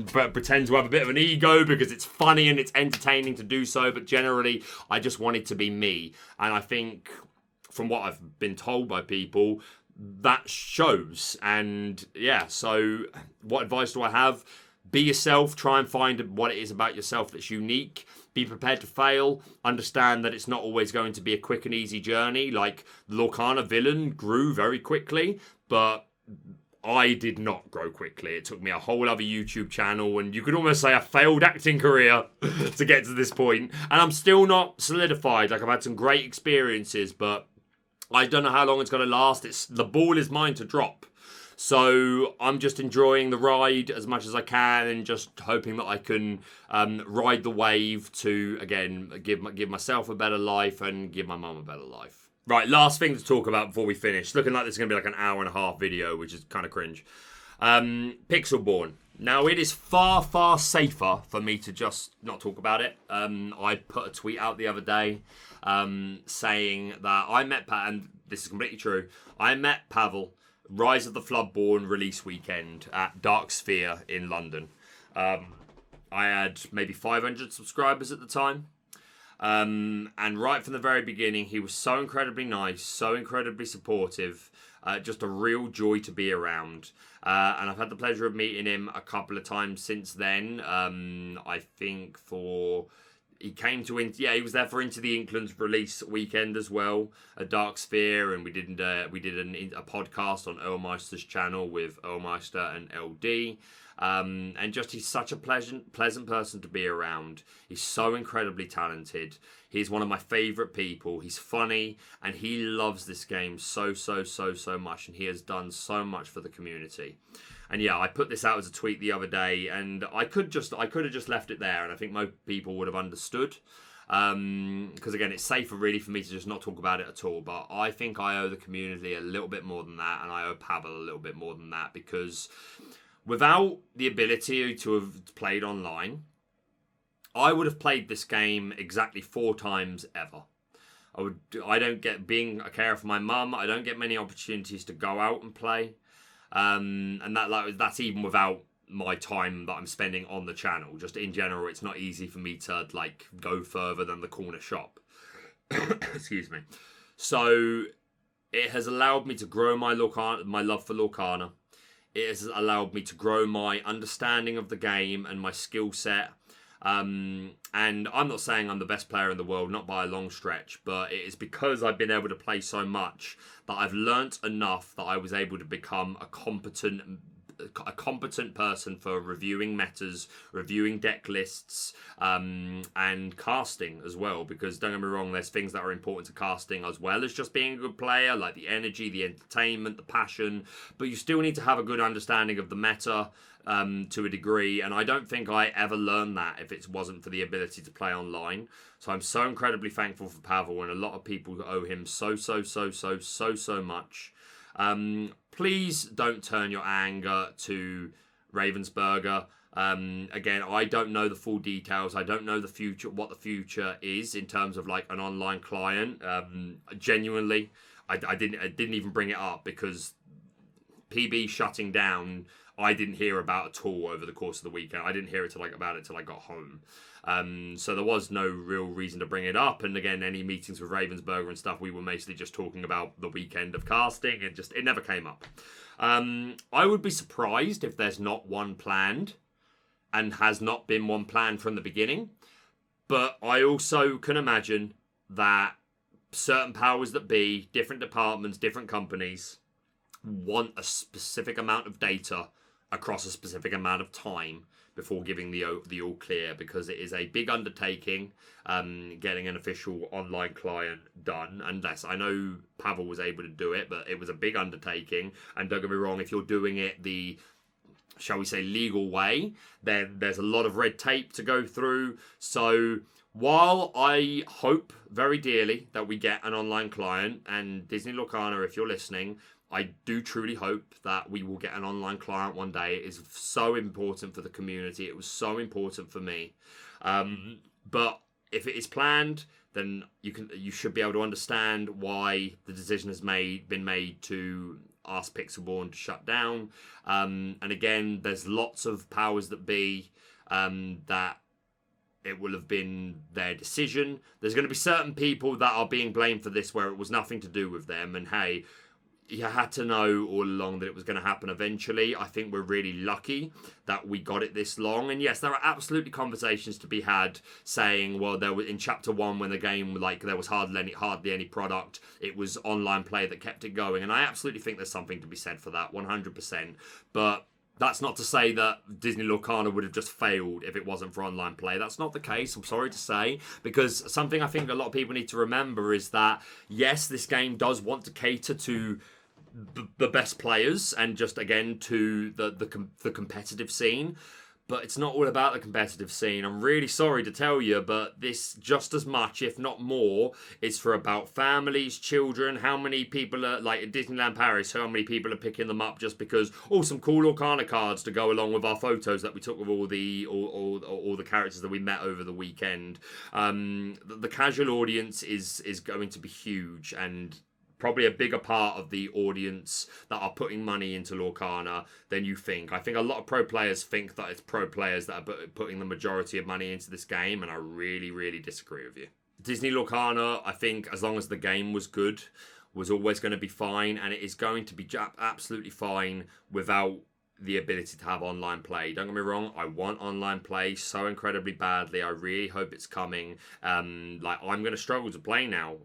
pretend to have a bit of an ego because it's funny and it's entertaining to do so, but generally I just want it to be me. And I think from what I've been told by people, that shows. And yeah, so what advice do I have? Be yourself. Try and find what it is about yourself that's unique. Be prepared to fail. Understand that it's not always going to be a quick and easy journey. Like, the Lorcana Villain grew very quickly, but I did not grow quickly. It took me a whole other YouTube channel, and you could almost say a failed acting career to get to this point. And I'm still not solidified. Like, I've had some great experiences, but I don't know how long it's going to last. The ball is mine to drop. So I'm just enjoying the ride as much as I can, and just hoping that I can ride the wave to, again, give myself a better life and give my mum a better life. Right, last thing to talk about before we finish. Looking like this is going to be like an 1.5 hour video, which is kind of cringe. Pixelborn. Now, it is far, far safer for me to just not talk about it. I put a tweet out the other day saying that I met and this is completely true, I met Pavel Rise of the Floodborn release weekend at Dark Sphere in London. I had maybe 500 subscribers at the time. And right from the very beginning, he was so incredibly nice, so incredibly supportive, just a real joy to be around. And I've had the pleasure of meeting him a couple of times since then. I think he came to he was there for Into the Inklands release weekend as well at Dark Sphere, and we did a podcast on Earlmeister's channel with Earlmeister and LD. And just, he's such a pleasant person to be around. He's so incredibly talented. He's one of my favourite people. He's funny, and he loves this game so much, and he has done so much for the community. And yeah, I put this out as a tweet the other day, and I could have just left it there, and I think most people would have understood. Because again, it's safer really for me to just not talk about it at all. But I think I owe the community a little bit more than that, and I owe Pavel a little bit more than that, because without the ability to have played online, I would have played this game exactly 4 times ever. I don't get, being a carer for my mum, I don't get many opportunities to go out and play. And that's even without my time that I'm spending on the channel. Just in general, it's not easy for me to like go further than the corner shop. Excuse me. So it has allowed me to grow my love for Lorcana. It has allowed me to grow my understanding of the game and my skill set. And I'm not saying I'm the best player in the world, not by a long stretch, but it is because I've been able to play so much that I've learnt enough that I was able to become a competent person for reviewing metas, reviewing deck lists, and casting as well. Because don't get me wrong, there's things that are important to casting as well as just being a good player, like the energy, the entertainment, the passion. But you still need to have a good understanding of the meta to a degree, and I don't think I ever learned that if it wasn't for the ability to play online. So I'm so incredibly thankful for Pavel, and a lot of people owe him so much. Please don't turn your anger to Ravensburger. Again, I don't know the full details. I don't know what the future is in terms of like an online client. Genuinely, I didn't even bring it up because PB shutting down, I didn't hear about at all over the course of the weekend. I didn't hear about it till I got home. So there was no real reason to bring it up. And again, any meetings with Ravensburger and stuff, we were mostly just talking about the weekend of casting, and it never came up. I would be surprised if there's not one planned and has not been one planned from the beginning. But I also can imagine that certain powers that be, different departments, different companies, want a specific amount of data across a specific amount of time before giving the all clear, because it is a big undertaking getting an official online client done. Unless I know Pavel was able to do it, but it was a big undertaking. And don't get me wrong, if you're doing it the, shall we say, legal way, then there's a lot of red tape to go through. So while I hope very dearly that we get an online client, and Disney Lorcana, if you're listening, I do truly hope that we will get an online client one day. It is so important for the community. It was so important for me. But if it is planned, then you should be able to understand why the decision has been made to ask Pixelborn to shut down. And again, there's lots of powers that be that it will have been their decision. There's going to be certain people that are being blamed for this where it was nothing to do with them. And hey, you had to know all along that it was going to happen eventually. I think we're really lucky that we got it this long. And yes, there are absolutely conversations to be had saying, well, there was in chapter 1 when the game, like, there was hardly any product. It was online play that kept it going. And I absolutely think there's something to be said for that, 100%. But that's not to say that Disney Lorcana would have just failed if it wasn't for online play. That's not the case, I'm sorry to say, because something I think a lot of people need to remember is that, yes, this game does want to cater to the best players and just, again, to the competitive scene. But it's not all about the competitive scene. I'm really sorry to tell you, but this just as much, if not more, is for about families, children. How many people are, like at Disneyland Paris, how many people are picking them up just because, some cool Lorcana cards to go along with our photos that we took with all the characters that we met over the weekend. The casual audience is going to be huge, and probably a bigger part of the audience that are putting money into Lorcana than you think. I think a lot of pro players think that it's pro players that are putting the majority of money into this game, and I really, really disagree with you. Disney Lorcana, I think, as long as the game was good, was always going to be fine, and it is going to be absolutely fine without the ability to have online play. Don't get me wrong, I want online play so incredibly badly. I really hope it's coming. I'm going to struggle to play now.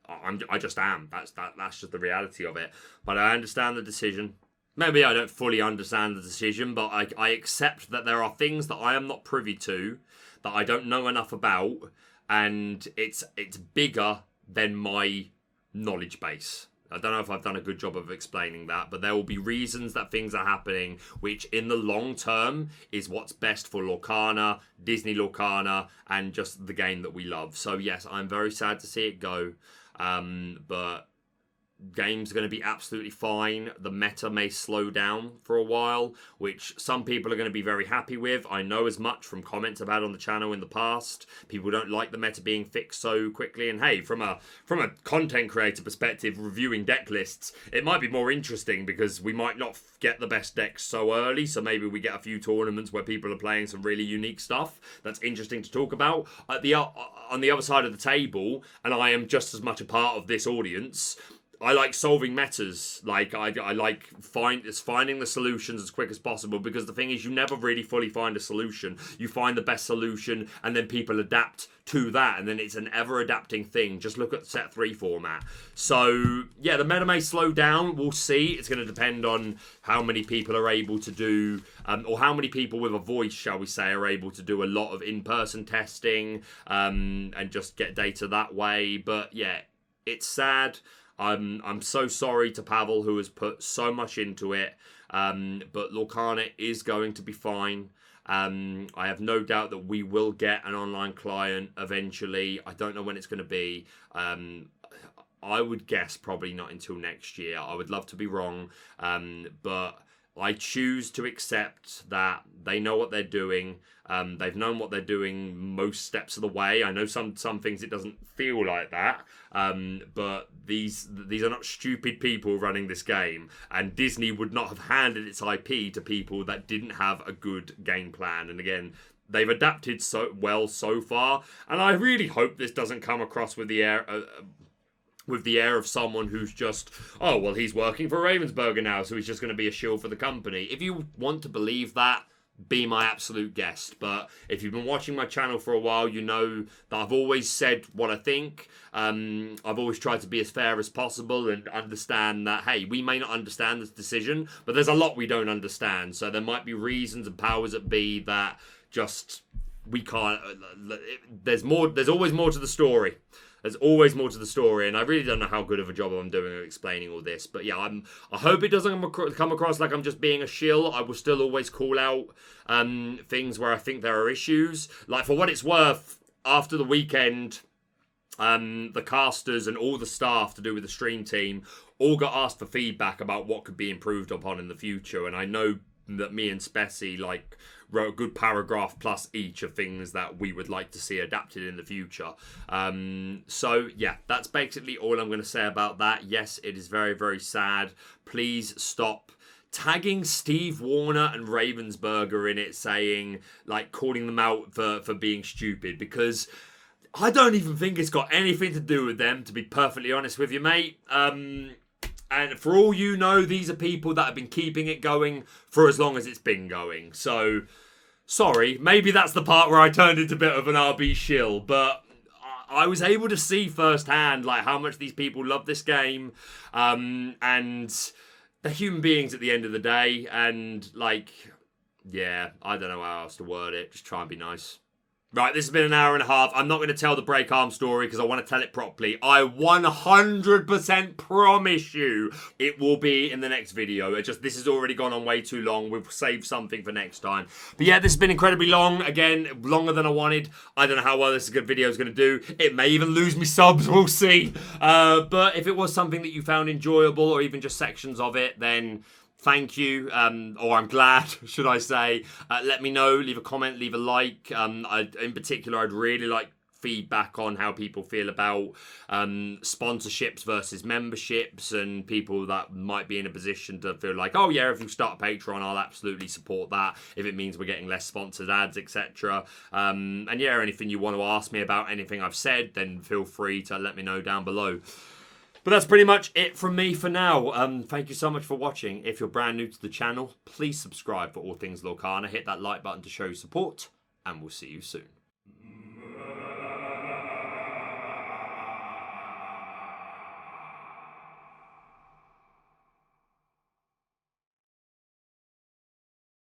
I just am. That's just the reality of it. But I understand the decision. Maybe I don't fully understand the decision, but I accept that there are things that I am not privy to, that I don't know enough about, and it's bigger than my knowledge base. I don't know if I've done a good job of explaining that, but there will be reasons that things are happening, which in the long term is what's best for Lorcana, Disney Lorcana, and just the game that we love. So yes, I'm very sad to see it go. But game's going to be absolutely fine. The meta may slow down for a while, which some people are going to be very happy with. I know as much from comments I've had on the channel in the past. People don't like the meta being fixed so quickly. And hey, from a content creator perspective, reviewing deck lists, it might be more interesting because we might not get the best decks so early. So maybe we get a few tournaments where people are playing some really unique stuff that's interesting to talk about. On the other side of the table, and I am just as much a part of this audience, I like solving metas. Like I like finding the solutions as quick as possible, because the thing is, you never really fully find a solution. You find the best solution and then people adapt to that, and then it's an ever adapting thing. Just look at set 3 format. So yeah, the meta may slow down. We'll see. It's going to depend on how many people are able to do, or how many people with a voice, shall we say, are able to do a lot of in-person testing, and just get data that way. But yeah, it's sad. I'm so sorry to Pavel, who has put so much into it, but Lorcana is going to be fine. I have no doubt that we will get an online client eventually. I don't know when it's going to be. I would guess probably not until next year. I would love to be wrong, but I choose to accept that they know what they're doing. They've known what they're doing most steps of the way. I know some things it doesn't feel like that, but these are not stupid people running this game, and Disney would not have handed its IP to people that didn't have a good game plan. And again, they've adapted so well so far, and I really hope this doesn't come across with the air of someone who's just, oh, well, he's working for Ravensburger now, so he's just going to be a shill for the company. If you want to believe that, be my absolute guest. But if you've been watching my channel for a while, you know that I've always said what I think. I've always tried to be as fair as possible and understand that, hey, we may not understand this decision, but there's a lot we don't understand. So there might be reasons and powers that be that just we can't. There's always more to the story. There's always more to the story, and I really don't know how good of a job I'm doing of explaining all this. But yeah, I hope it doesn't come across like I'm just being a shill. I will still always call out things where I think there are issues. Like, for what it's worth, after the weekend, the casters and all the staff to do with the stream team all got asked for feedback about what could be improved upon in the future. And I know that me and Spessy wrote a good paragraph plus each of things that we would like to see adapted in the future. So yeah, that's basically all I'm going to say about that. Yes, it is very, very sad. Please stop tagging Steve Warner and Ravensburger in it, saying, like, calling them out for being stupid, because I don't even think it's got anything to do with them, to be perfectly honest with you, mate. And for all you know, these are people that have been keeping it going for as long as it's been going. So, sorry, maybe that's the part where I turned into a bit of an RB shill, but I was able to see firsthand, like, how much these people love this game, and they're human beings at the end of the day, and, like, yeah, I don't know how else to word it. Just try and be nice. Right, this has been an hour and a half. I'm not going to tell the break arm story because I want to tell it properly. I 100% promise you it will be in the next video. This has already gone on way too long. We'll save something for next time. But yeah, this has been incredibly long. Again, longer than I wanted. I don't know how well this video is going to do. It may even lose me subs. We'll see. But if it was something that you found enjoyable, or even just sections of it, then thank you, or I'm glad, should I say. Let me know, leave a comment, leave a like. In particular, I'd really like feedback on how people feel about sponsorships versus memberships, and people that might be in a position to feel like, oh yeah, if you start a Patreon, I'll absolutely support that if it means we're getting less sponsored ads, etc. And yeah, anything you want to ask me about anything I've said, then feel free to let me know down below. But that's pretty much it from me for now. Thank you so much for watching. If you're brand new to the channel, please subscribe for all things Lorcana. Hit that like button to show your support, and we'll see you soon.